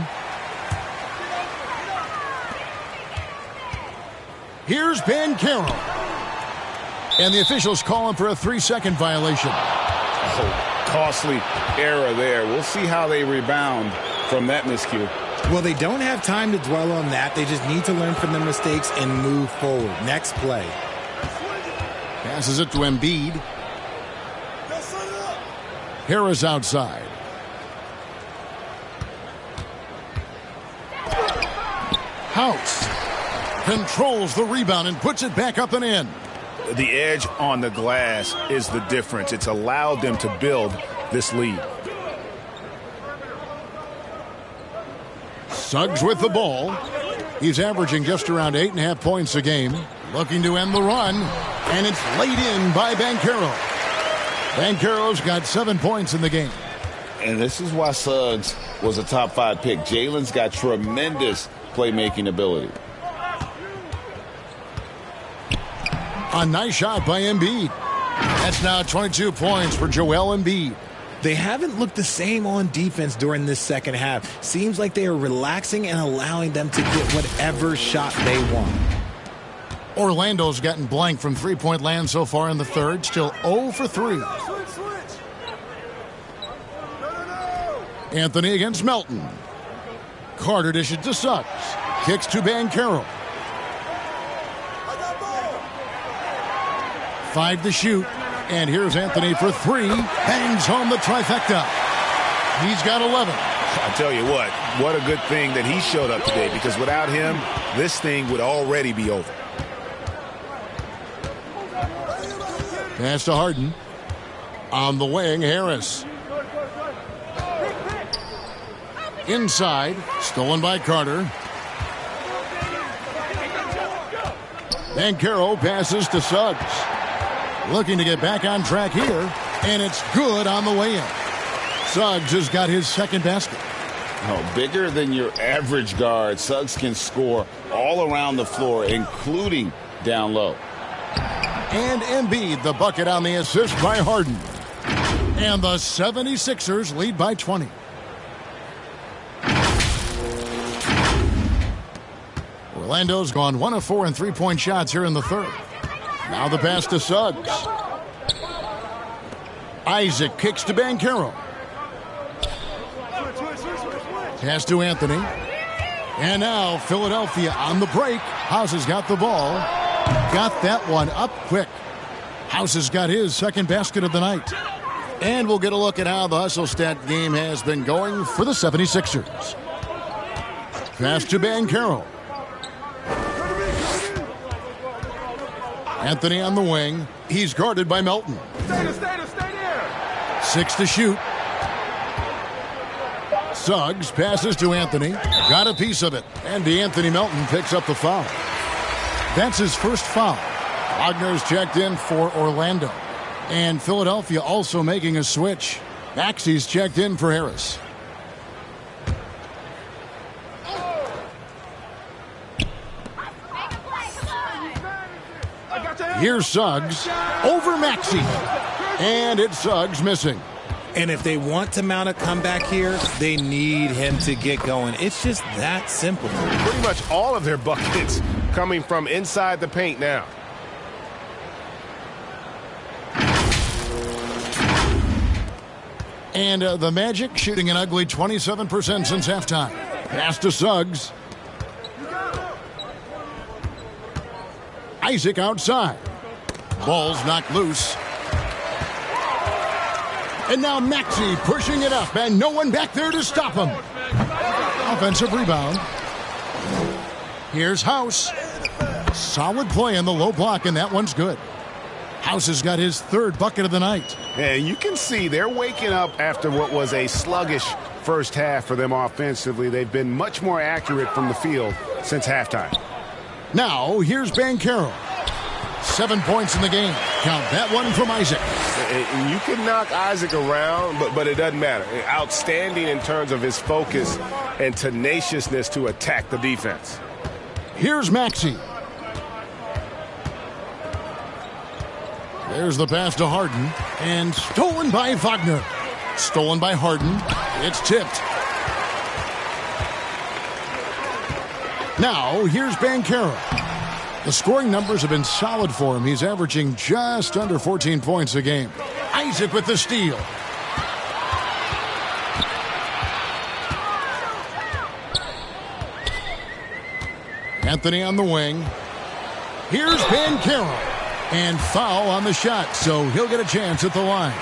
Here's Banchero. And the officials calling for a 3-second violation.
Oh, costly error there. We'll see how they rebound from that miscue.
Well, they don't have time to dwell on that. They just need to learn from their mistakes and move forward. Next play.
Passes it to Embiid. Harris outside. House controls the rebound and puts it back up and in.
The edge on the glass is the difference. It's allowed them to build this lead.
Suggs with the ball. He's averaging just around 8.5 points a game. Looking to end the run. And it's laid in by Banchero. Banchero's got 7 points in the game.
And this is why Suggs was a top 5 pick. Jalen's got tremendous playmaking ability.
A nice shot by Embiid. That's now 22 points for Joel Embiid.
They haven't looked the same on defense during this second half. Seems like they are relaxing and allowing them to get whatever shot they want.
Orlando's gotten blank from three-point land so far in the third. Still 0 for 3. Anthony against Melton. Carter dishes to Suggs. Kicks to Banchero. 5 to shoot. And here's Anthony for 3. Bangs home the trifecta. He's got 11.
I tell you what a good thing that he showed up today, because without him, this thing would already be over.
Pass to Harden. On the wing, Harris. Inside, stolen by Carter. Banchero passes to Suggs. Looking to get back on track here, and it's good on the way in. Suggs has got his second basket.
Oh, bigger than your average guard, Suggs can score all around the floor, including down low.
And Embiid, the bucket on the assist by Harden. And the 76ers lead by 20. Orlando's gone 1 of 4 in three-point shots here in the third. Now the pass to Suggs. Isaac kicks to Banchero. Pass to Anthony. And now Philadelphia on the break. House has got the ball. Got that one up quick. House has got his second basket of the night. And we'll get a look at how the hustle stat game has been going for the 76ers. Pass to Banchero. Anthony on the wing. He's guarded by Melton.
Stay there.
6 to shoot. Suggs passes to Anthony. Got a piece of it. And DeAnthony Melton picks up the foul. That's his first foul. Wagner's checked in for Orlando. And Philadelphia also making a switch. Maxey's checked in for Harris. Here's Suggs over Maxey. And it's Suggs missing.
And if they want to mount a comeback here, they need him to get going. It's just that simple.
Pretty much all of their buckets coming from inside the paint now.
And the Magic shooting an ugly 27% since halftime. Pass to Suggs. Isaac outside. Ball's knocked loose. And now Maxey pushing it up, and no one back there to stop him. Offensive rebound. Here's House. Solid play in the low block, and that one's good. House has got his third bucket of the night.
And you can see they're waking up after what was a sluggish first half for them offensively. They've been much more accurate from the field since halftime.
Now, here's Banchero. 7 points in the game. Count that one from Isaac.
You can knock Isaac around, but it doesn't matter. Outstanding in terms of his focus and tenaciousness to attack the defense.
Here's Maxey. There's the pass to Harden, and stolen by Wagner. Stolen by Harden. It's tipped. Now, here's Banchero. The scoring numbers have been solid for him. He's averaging just under 14 points a game. Isaac with the steal. Anthony on the wing. Here's Banchero. And foul on the shot, so he'll get a chance at the line.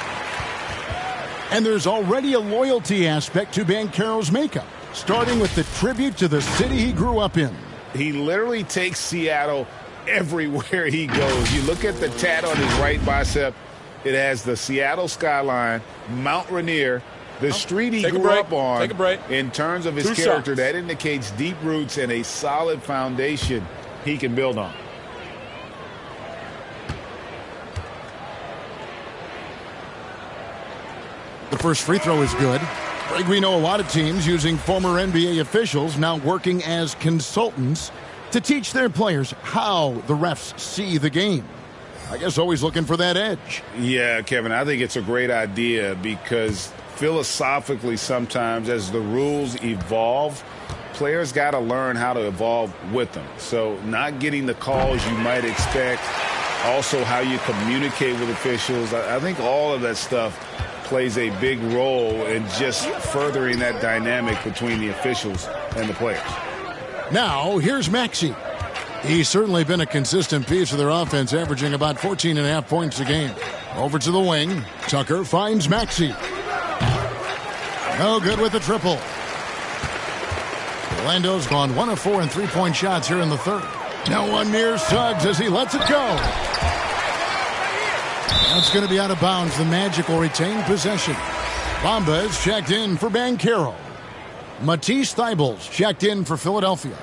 And there's already a loyalty aspect to Banchero's makeup, starting with the tribute to the city he grew up in.
He literally takes Seattle everywhere he goes. You look at the tat on his right bicep. It has the Seattle skyline, Mount Rainier, the street he grew up on.
Take a break.
In terms of his character, that indicates deep roots and a solid foundation he can build on.
The first free throw is good. Greg, we know a lot of teams using former NBA officials now working as consultants to teach their players how the refs see the game. I guess always looking for that edge.
Yeah, Kevin, I think it's a great idea because philosophically sometimes as the rules evolve, players got to learn how to evolve with them. So not getting the calls you might expect, also how you communicate with officials. I think all of that stuff plays a big role in just furthering that dynamic between the officials and the players.
Now, here's Maxey. He's certainly been a consistent piece of their offense, averaging about 14.5 points a game. Over to the wing. Tucker finds Maxey. No good with the triple. Orlando's gone 1 of 4 in three-point shots here in the third. No one near Suggs as he lets it go. That's going to be out of bounds. The Magic will retain possession. Bamba is checked in for Banchero. Matisse Thybulle's checked in for Philadelphia.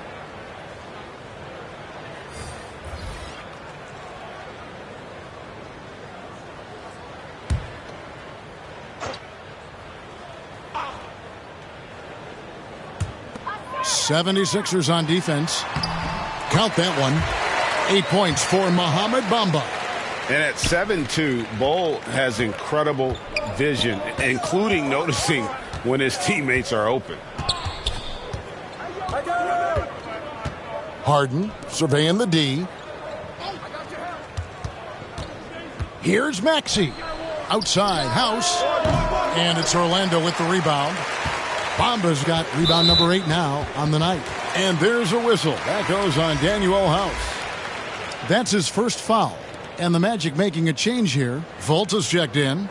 '76ers on defense. Count that one. 8 points for Mohamed Bamba.
And at 7'2", Bol has incredible vision, including noticing when his teammates are open.
Harden surveying the D. Here's Maxey. Outside, House. And it's Orlando with the rebound. Bamba's got rebound number 8 now on the night. And there's a whistle. That goes on Daniel House. That's his first foul. And the Magic making a change here. Volta's checked in.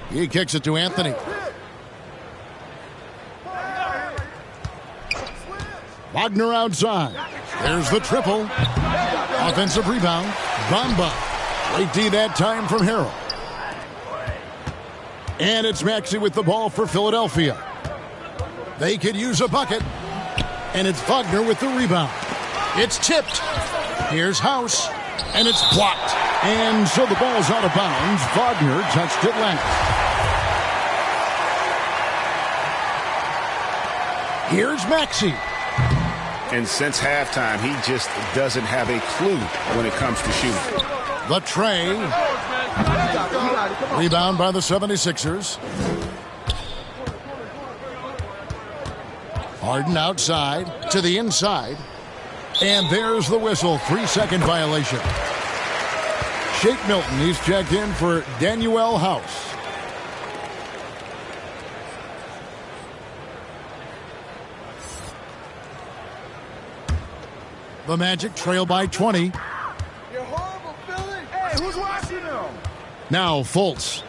He kicks it to Anthony. Wagner outside. There's the triple. Offensive rebound. Bamba. Late D that time from Harrell. And it's Maxey with the ball for Philadelphia. They could use a bucket. And it's Wagner with the rebound. It's tipped. Here's House. And it's blocked. And so the ball's out of bounds. Wagner touched it last. Here's Maxey.
And since halftime, he just doesn't have a clue when it comes to shooting.
The tray. Rebound by the 76ers. Harden outside to the inside. And there's the whistle. 3-second violation. Shake Milton, he's checked in for Daniel House. The Magic trail by 20.
You're horrible, Philly. Hey, who's watching them?
Now Fultz.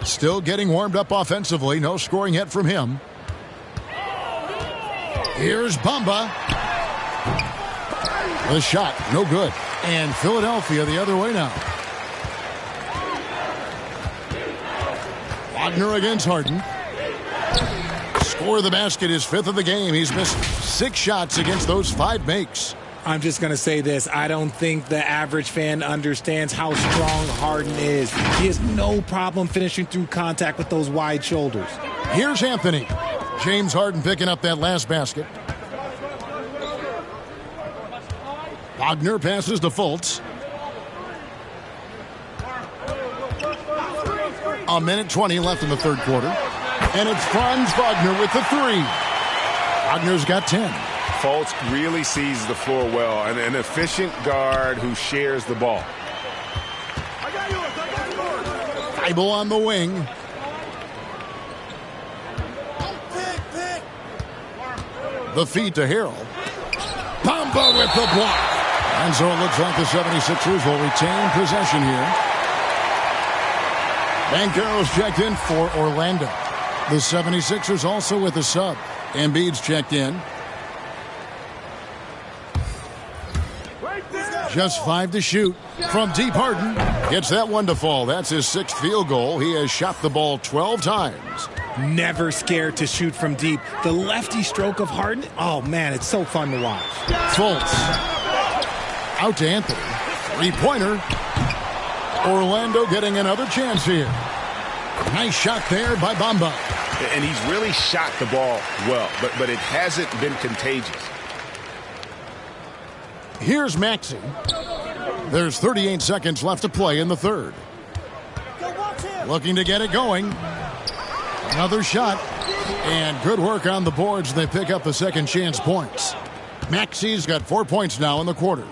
Still getting warmed up offensively. No scoring yet from him. Here's Bamba. The shot, no good. And Philadelphia the other way now. Wagner against Harden. Score of the basket is 5th of the game. He's missed 6 shots against those 5 makes.
I'm just going to say this. I don't think the average fan understands how strong Harden is. He has no problem finishing through contact with those wide shoulders.
Here's Anthony. James Harden picking up that last basket. Wagner passes to Fultz. A minute 20 left in the third quarter. And it's Franz Wagner with the 3. Wagner's got 10.
Fultz really sees the floor well, and an efficient guard who shares the ball.
Thibault on the wing. The feed to Harrell. Bamba with the block. And so it looks like the 76ers will retain possession here. Banchero's checked in for Orlando. The 76ers also with a sub. Embiid's checked in. Just 5 to shoot. From deep, Harden gets that one to fall. That's his 6th field goal. He has shot the ball 12 times.
Never scared to shoot from deep. The lefty stroke of Harden, oh man, it's so fun to watch.
Fultz. Out to Anthony. 3-pointer. Orlando getting another chance here. Nice shot there by Bamba.
And he's really shot the ball well, but it hasn't been contagious.
Here's Maxey. There's 38 seconds left to play in the third. Looking to get it going. Another shot. And good work on the boards. They pick up the second chance points. Maxey's got 4 points now in the quarter.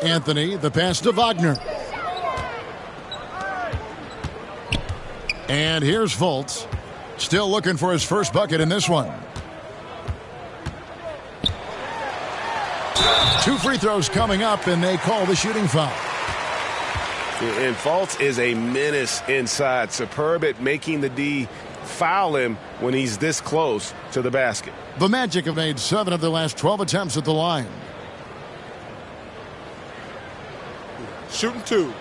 Anthony, the pass to Wagner. And here's Fultz. Still looking for his first bucket in this one. 2 free throws coming up, and they call the shooting foul.
And Fultz is a menace inside. Superb at making the D foul him when he's this close to the basket.
The Magic have made 7 of their last 12 attempts at the line.
Shooting 2.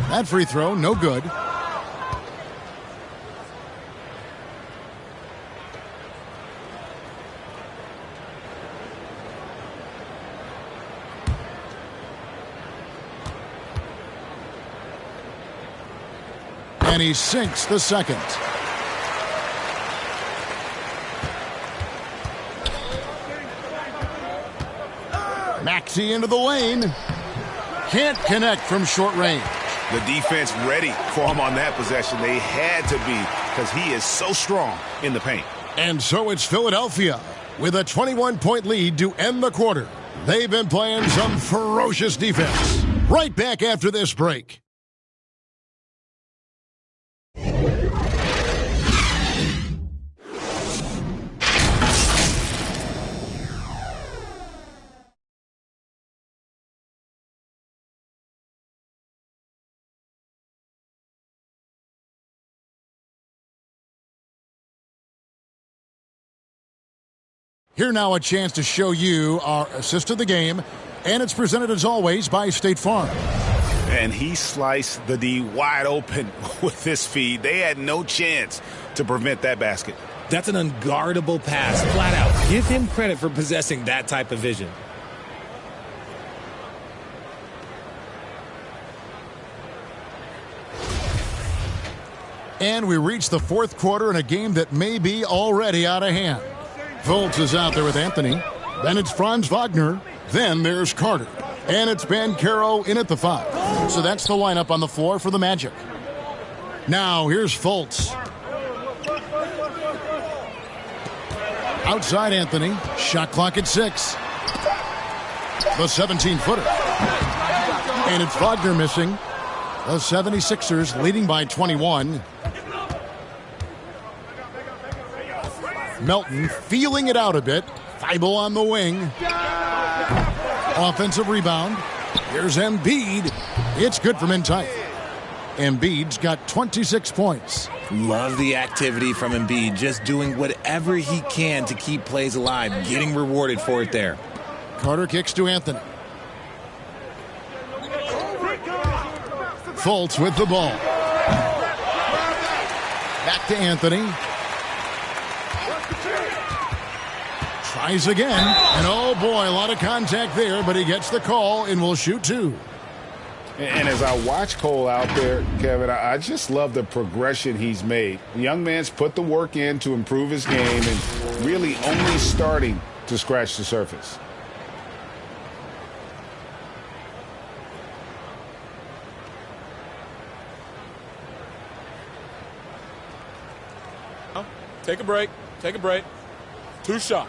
That free throw, no good. And he sinks the second. Maxey into the lane. Can't connect from short range.
The defense ready for him on that possession. They had to be, because he is so strong in the paint.
And so it's Philadelphia with a 21-point lead to end the quarter. They've been playing some ferocious defense. Right back after this break. Here now a chance to show you our assist of the game, and it's presented as always by State Farm.
And he sliced the D wide open with this feed. They had no chance to prevent that basket.
That's an unguardable pass, flat out. Give him credit for possessing that type of vision.
And we reach the fourth quarter in a game that may be already out of hand. Fultz is out there with Anthony. Then it's Franz Wagner. Then there's Carter. And it's Banchero in at the 5. So that's the lineup on the floor for the Magic. Now here's Fultz. Outside Anthony. Shot clock at 6. The 17-footer. And it's Wagner missing. The 76ers leading by 21. Melton feeling it out a bit. Thibault on the wing. Offensive rebound. Here's Embiid. It's good from in tight. Embiid's got 26 points.
Love the activity from Embiid, just doing whatever he can to keep plays alive, getting rewarded for it there.
Carter kicks to Anthony. Fultz with the ball. Back to Anthony. Tries again. And oh boy, a lot of contact there, but he gets the call and will shoot two.
And as I watch Cole out there, Kevin, I just love the progression he's made. The young man's put the work in to improve his game and really only starting to scratch the surface.
Take a break. Take a break. 2 shots.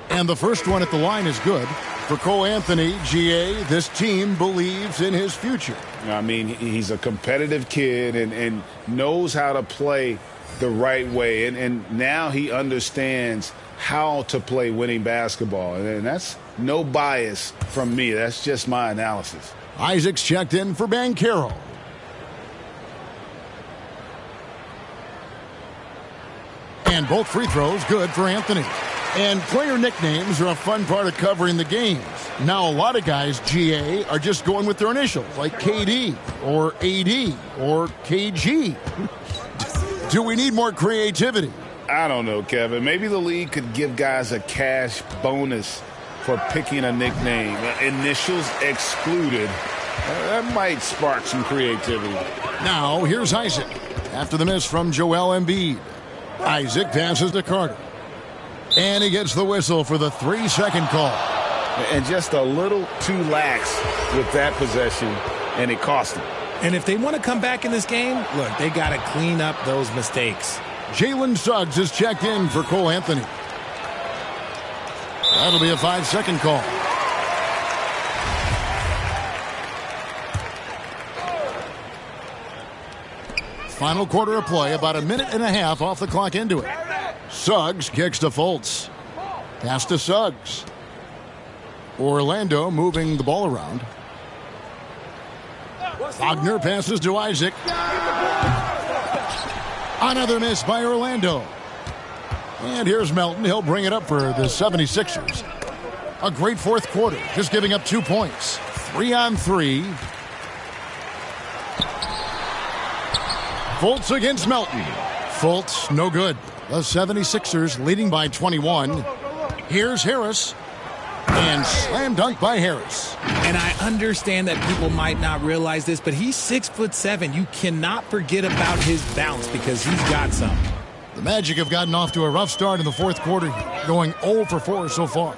And the first one at the line is good. For Cole Anthony, GA, this team believes in his future.
I mean, he's a competitive kid and knows how to play the right way. And now he understands how to play winning basketball. And that's no bias from me. That's just my analysis.
Isaac's checked in for Banchero. And both free throws good for Anthony. And player nicknames are a fun part of covering the games. Now, a lot of guys, GA, are just going with their initials, like KD or AD or KG. Do we need more creativity?
I don't know, Kevin. Maybe the league could give guys a cash bonus for picking a nickname. Initials excluded. That might spark some creativity.
Now, here's Isaac. After the miss from Joel Embiid. Isaac passes to Carter. And he gets the whistle for the 3-second call.
And just a little too lax with that possession, and it cost him.
And if they want to come back in this game, look, they got to clean up those mistakes.
Jalen Suggs is checked in for Cole Anthony. That'll be a 5-second call. Final quarter of play, about a minute and a half off the clock into it. Suggs kicks to Fultz. Pass to Suggs. Orlando moving the ball around. Wagner passes to Isaac. Another miss by Orlando. And here's Melton. He'll bring it up for the 76ers. A great fourth quarter, just giving up 2 points. 3-on-3. Fultz against Melton. Fultz, no good. The 76ers leading by 21. Here's Harris. And slam dunk by Harris.
And I understand that people might not realize this, but he's 6'7". You cannot forget about his bounce because he's got some.
The Magic have gotten off to a rough start in the fourth quarter, going 0 for 4 so far.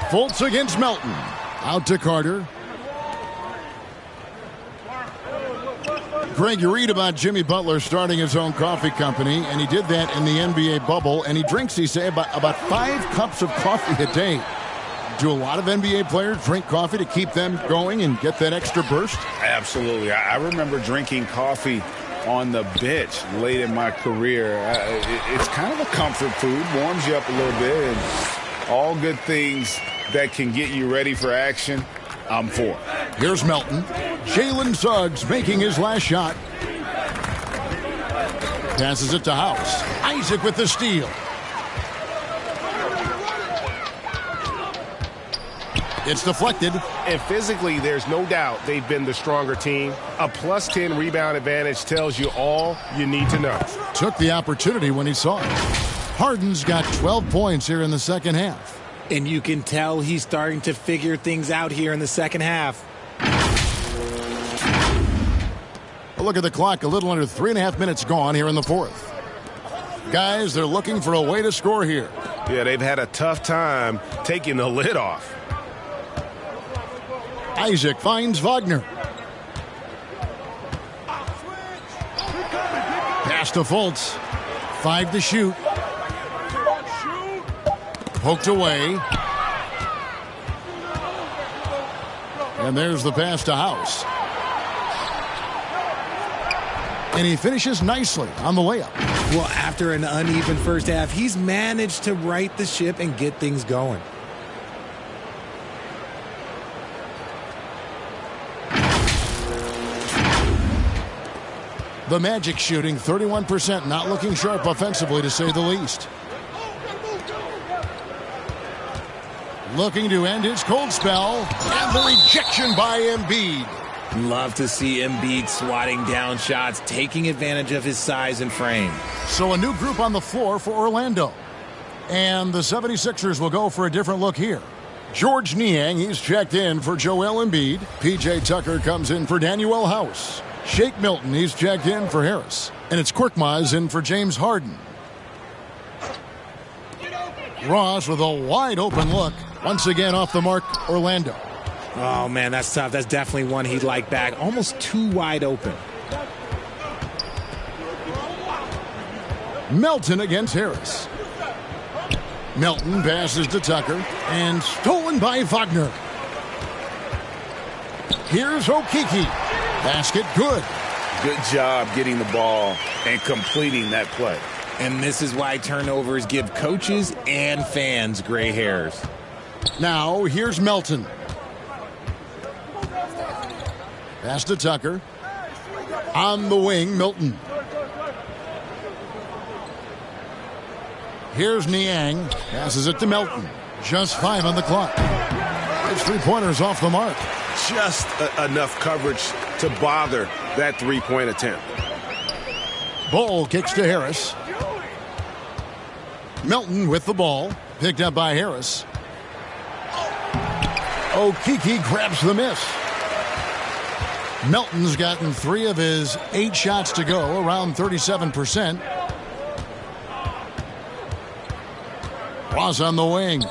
Fultz against Melton. Out to Carter. Greg, you read about Jimmy Butler starting his own coffee company, and he did that in the NBA bubble, and he drinks, he say, about 5 cups of coffee a day. Do a lot of NBA players drink coffee to keep them going and get that extra burst?
Absolutely. I remember drinking coffee on the bench late in my career. It's kind of a comfort food, warms you up a little bit, and all good things that can get you ready for action, I'm for.
Here's Melton. Jalen Suggs making his last shot. Passes it to House. Isaac with the steal. It's deflected.
And physically, there's no doubt they've been the stronger team. A plus 10 rebound advantage tells you all you need to know.
Took the opportunity when he saw it. Harden's got 12 points here in the second half.
And you can tell he's starting to figure things out here in the second half.
A look at the clock, a little under 3.5 minutes gone here in the fourth. Guys, they're looking for a way to score here.
Yeah, they've had a tough time taking the lid off.
Isaac finds Wagner. Pass to Fultz. 5 to shoot. Poked away. And there's the pass to House. And he finishes nicely on the layup.
Well, after an uneven first half, he's managed to right the ship and get things going.
The Magic shooting 31%, not looking sharp offensively to say the least. Looking to end his cold spell, and the rejection by Embiid.
Love to see Embiid swatting down shots, taking advantage of his size and frame.
So a new group on the floor for Orlando. And the 76ers will go for a different look here. George Niang, he's checked in for Joel Embiid. P.J. Tucker comes in for Danuel House. Shake Milton, he's checked in for Harris. And it's Korkmaz in for James Harden. Ross with a wide open look. Once again off the mark, Orlando.
Oh, man, that's tough. That's definitely one he'd like back. Almost too wide open.
Melton against Harris. Melton passes to Tucker. And stolen by Wagner. Here's Okeke. Basket good.
Good job getting the ball and completing that play.
And this is why turnovers give coaches and fans gray hairs.
Now, here's Melton. Pass to Tucker. On the wing, Milton. Here's Niang. Passes it to Melton. Just 5 on the clock. His three-pointers off the mark.
Just enough coverage to bother that three-point attempt.
Ball kicks to Harris. Melton with the ball. Picked up by Harris. Okeke grabs the miss. Melton's gotten 3 of his 8 shots to go, around 37%. Ross on the wing.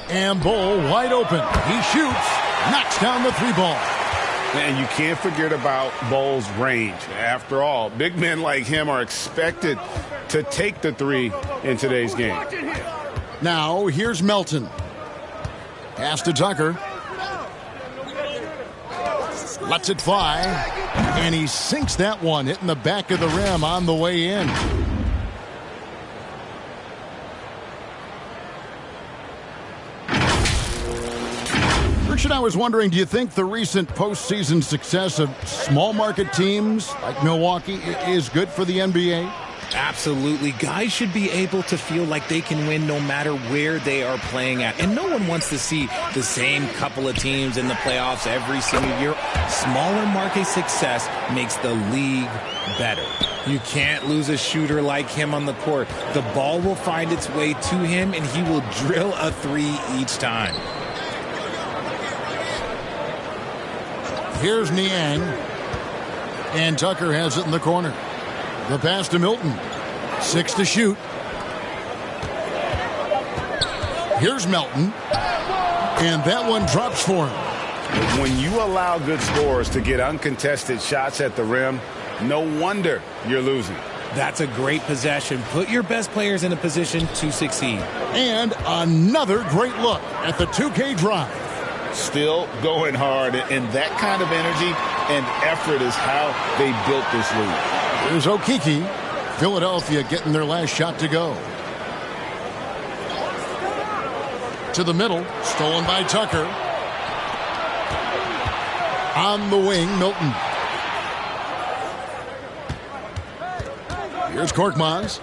And Bull wide open. He shoots. Knocks down the 3-ball.
And you can't forget about Bull's range. After all, big men like him are expected to take the 3 in today's game.
Now, here's Melton. Pass to Tucker. Lets it fly. And he sinks that one, hitting the back of the rim on the way in. Richard, I was wondering, do you think the recent postseason success of small market teams like Milwaukee is good for the NBA?
Absolutely. Guys should be able to feel like they can win no matter where they are playing at. And no one wants to see the same couple of teams in the playoffs every single year. Smaller market success makes the league better. You can't lose a shooter like him on the court. The ball will find its way to him, and he will drill a 3 each time.
Here's Niang. And Tucker has it in the corner. The pass to Milton. 6 to shoot. Here's Melton. And that one drops for him.
When you allow good scorers to get uncontested shots at the rim, no wonder you're losing.
That's a great possession. Put your best players in a position to succeed.
And another great look at the 2K drive.
Still going hard, and that kind of energy and effort is how they built this league.
Here's Okeke. Philadelphia getting their last shot to go. To the middle. Stolen by Tucker. On the wing, Milton. Here's Korkmaz.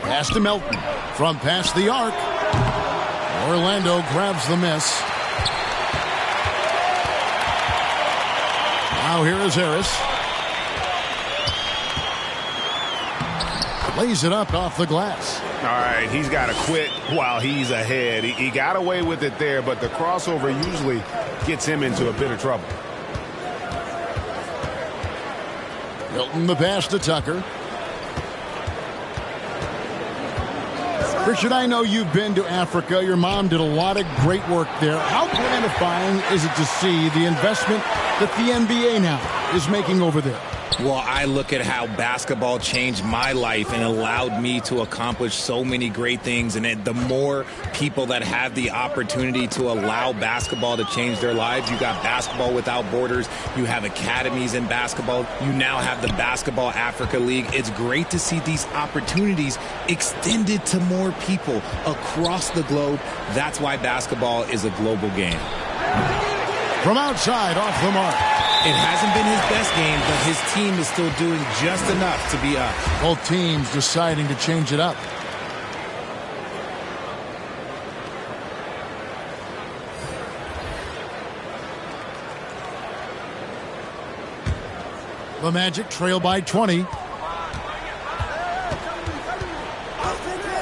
Pass to Milton. From past the arc. Orlando grabs the miss. Now here is Harris. Lays it up off the glass.
All right, he's got to quit while he's ahead. He got away with it there, but the crossover usually gets him into a bit of trouble.
Milton the pass to Tucker. Richard, I know you've been to Africa. Your mom did a lot of great work there. How gratifying is it to see the investment that the NBA now is making over there?
Well, I look at how basketball changed my life and allowed me to accomplish so many great things. And the more people that have the opportunity to allow basketball to change their lives, you got Basketball Without Borders, you have academies in basketball, you now have the Basketball Africa League. It's great to see these opportunities extended to more people across the globe. That's why basketball is a global game.
From outside, off the mark.
It hasn't been his best game, but his team is still doing just enough to be up.
Both teams deciding to change it up. The Magic trail by 20.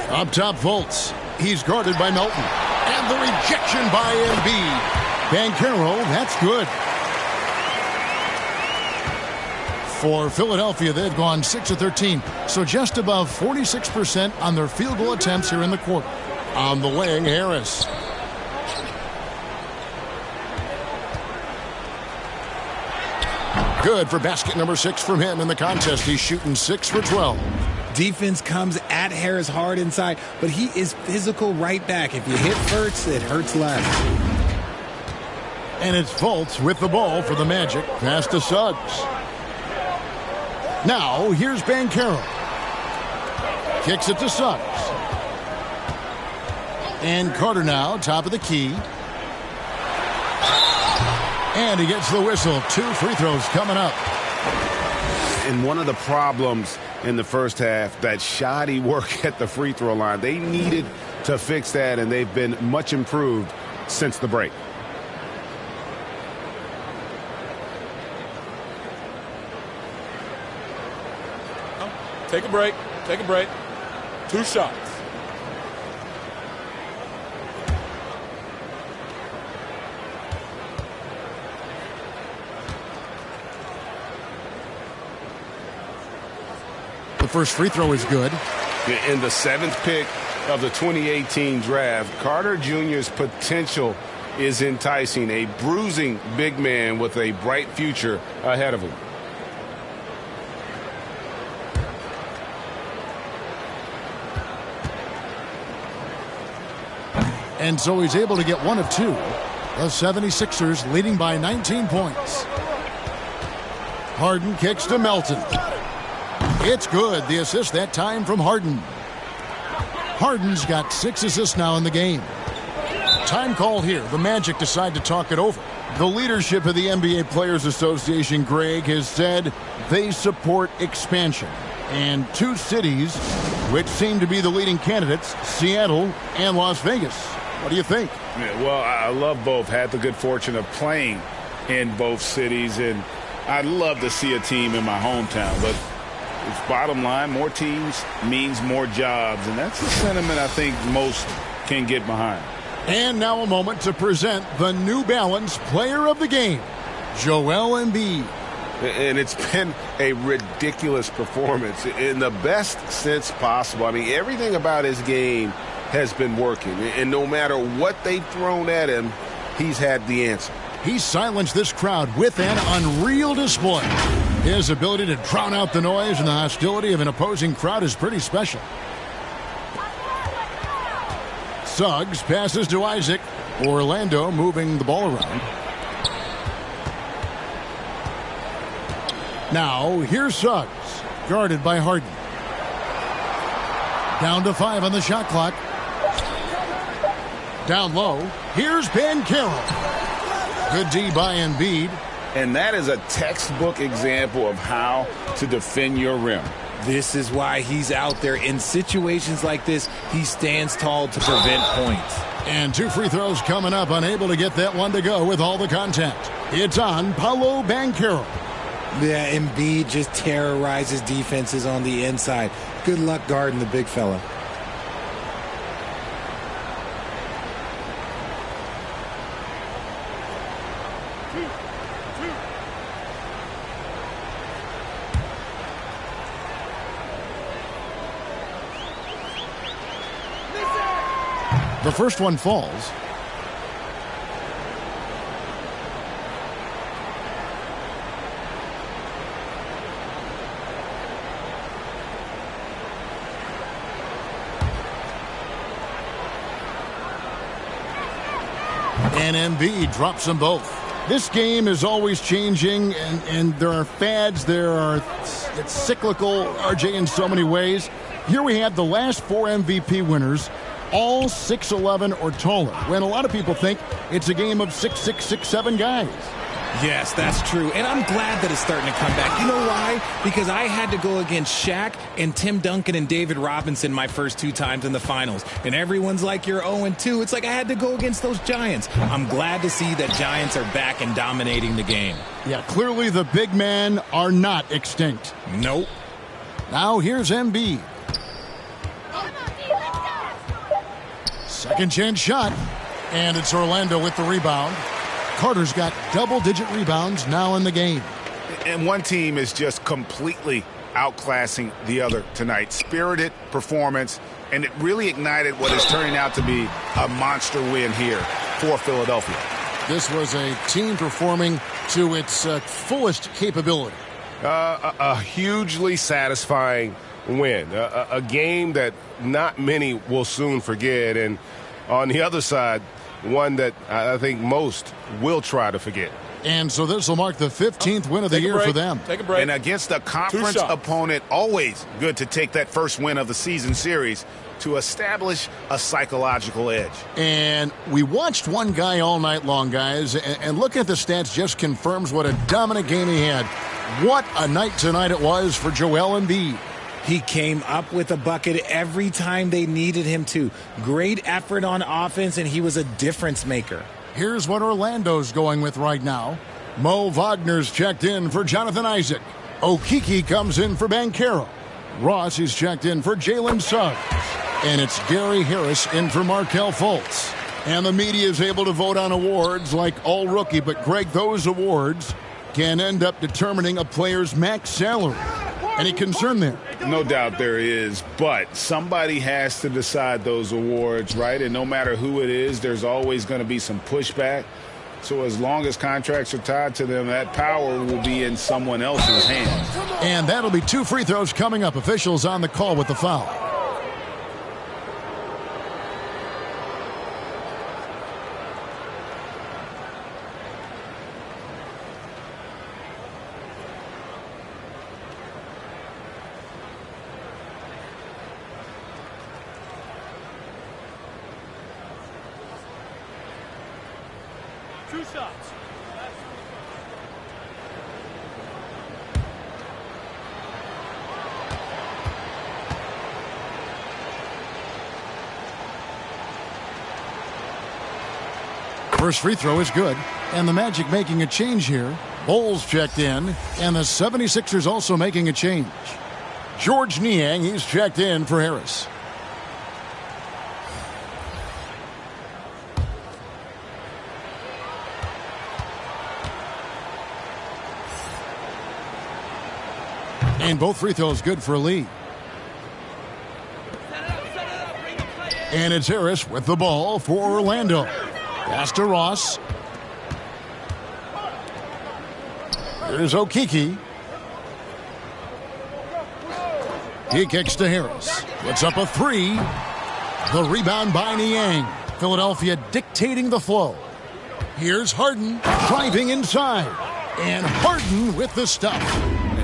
Up top, Fultz. He's guarded by Melton. And the rejection by Embiid. Banchero, that's good. For Philadelphia, they've gone 6 of 13, so just above 46% on their field goal attempts here in the quarter. On the wing, Harris. Good for basket number 6 from him in the contest. He's shooting 6 for 12.
Defense comes at Harris hard inside, but he is physical right back. If you hit first, it hurts less.
And it's Fultz with the ball for the Magic. Pass to Suggs. Now, here's Banchero. Kicks it to Suggs. And Carter now, top of the key. And he gets the whistle. 2 free throws coming up.
And one of the problems in the first half, that shoddy work at the free throw line. They needed to fix that, and they've been much improved since the break.
Take a break. Take a break. 2 shots.
The first free throw is good.
In the 7th pick of the 2018 draft, Carter Jr.'s potential is enticing. A bruising big man with a bright future ahead of him.
And so he's able to get 1 of 2. The 76ers leading by 19 points. Harden kicks to Melton. It's good. The assist that time from Harden. Harden's got 6 assists now in the game. Time called here. The Magic decide to talk it over. The leadership of the NBA Players Association, Greg, has said they support expansion. And 2 cities which seem to be the leading candidates, Seattle and Las Vegas. What do you think?
Yeah, well, I love both. Had the good fortune of playing in both cities, and I'd love to see a team in my hometown. But it's bottom line, more teams means more jobs, and that's the sentiment I think most can get behind.
And now a moment to present the New Balance Player of the Game, Joel Embiid.
And it's been a ridiculous performance in the best sense possible. I mean, everything about his game has been working. And no matter what they've thrown at him, he's had the answer.
He silenced this crowd with an unreal display. His ability to drown out the noise and the hostility of an opposing crowd is pretty special. Suggs passes to Isaac. Orlando moving the ball around. Now, here's Suggs, guarded by Harden. Down to 5 on the shot clock. Down low, here's Banchero. Good D by Embiid.
And that is a textbook example of how to defend your rim.
This is why he's out there. In situations like this, he stands tall to prevent points.
And 2 free throws coming up, unable to get that one to go with all the contact. It's on Paolo Banchero.
Yeah, Embiid just terrorizes defenses on the inside. Good luck guarding the big fella.
The first one falls. And Embiid drops them both. This game is always changing, and there are fads. It's cyclical, RJ, in so many ways. Here we have the last 4 MVP winners, all 6'11" or taller, when a lot of people think it's a game of 6'6", 6'7" guys.
Yes, that's true. And I'm glad that it's starting to come back. You know why? Because I had to go against Shaq and Tim Duncan and David Robinson my first 2 times in the finals. And everyone's like, you're 0-2. It's like I had to go against those Giants. I'm glad to see that Giants are back and dominating the game.
Yeah, clearly the big men are not extinct.
Nope.
Now here's Embiid. Second chance shot. And it's Orlando with the rebound. Carter's got double-digit rebounds now in the game.
And one team is just completely outclassing the other tonight. Spirited performance, and it really ignited what is turning out to be a monster win here for Philadelphia.
This was a team performing to its fullest capability.
A hugely satisfying win. A game that not many will soon forget. And on the other side, one that I think most will try to forget.
And so this will mark the 15th win of the year for them.
Take a break. And against a conference opponent, always good to take that first win of the season series to establish a psychological edge.
And we watched one guy all night long, guys, and looking at the stats just confirms what a dominant game he had. What a night tonight it was for Joel Embiid.
He came up with a bucket every time they needed him to. Great effort on offense, and he was a difference maker.
Here's what Orlando's going with right now. Mo Wagner's checked in for Jonathan Isaac. Okeke comes in for Banchero. Ross is checked in for Jalen Suggs. And it's Gary Harris in for Markelle Fultz. And the media is able to vote on awards like All-Rookie, but Greg, those awards can end up determining a player's max salary. Any concern there?
No doubt there is, but somebody has to decide those awards, right? And no matter who it is, there's always going to be some pushback. So as long as contracts are tied to them, that power will be in someone else's hands.
And that'll be 2 free throws coming up. Officials on the call with the foul. First free throw is good, and the Magic making a change here. Bowles checked in, and the 76ers also making a change. George Niang, he's checked in for Harris. And both free throws good for Lee. And it's Harris with the ball for Orlando. Pass to Ross. Here's Okeke. He kicks to Harris. Puts up a 3. The rebound by Niang. Philadelphia dictating the flow. Here's Harden driving inside. And Harden with the stuff.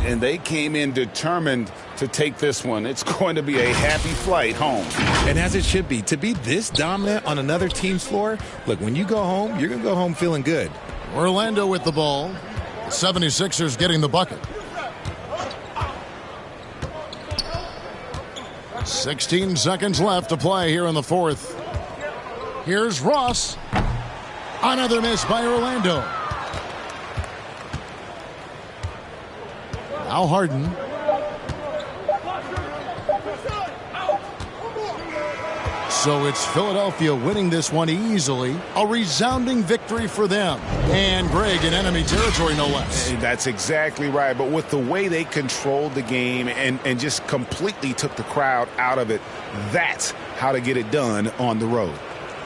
And they came in determined to take this one. It's going to be a happy flight home.
And as it should be. To be this dominant on another team's floor, look, when you go home, you're going to go home feeling good.
Orlando with the ball. The 76ers getting the bucket. 16 seconds left to play here in the fourth. Here's Ross. Another miss by Orlando. Now Harden. So it's Philadelphia winning this one easily. A resounding victory for them. And Greg in enemy territory, no less.
That's exactly right. But with the way they controlled the game and just completely took the crowd out of it, that's how to get it done on the road.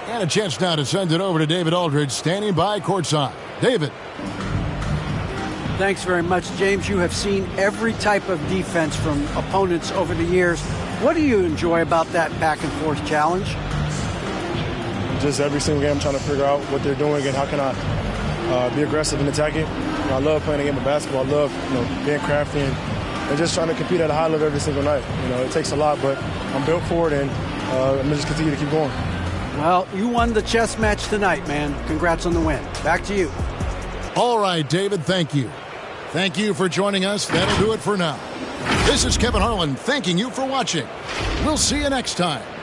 And a chance now to send it over to David Aldridge, standing by courtside. David.
Thanks very much, James. You have seen every type of defense from opponents over the years. What do you enjoy about that back-and-forth challenge?
just every single game I'm trying to figure out what they're doing and how can I be aggressive and attacking. I love playing a game of basketball. I love being crafty and just trying to compete at a high level every single night. It takes a lot, but I'm built for it, and I'm going to just continue to keep going.
Well, you won the chess match tonight, man. Congrats on the win. Back to you.
All right, David, thank you. Thank you for joining us. That'll do it for now. This is Kevin Harlan thanking you for watching. We'll see you next time.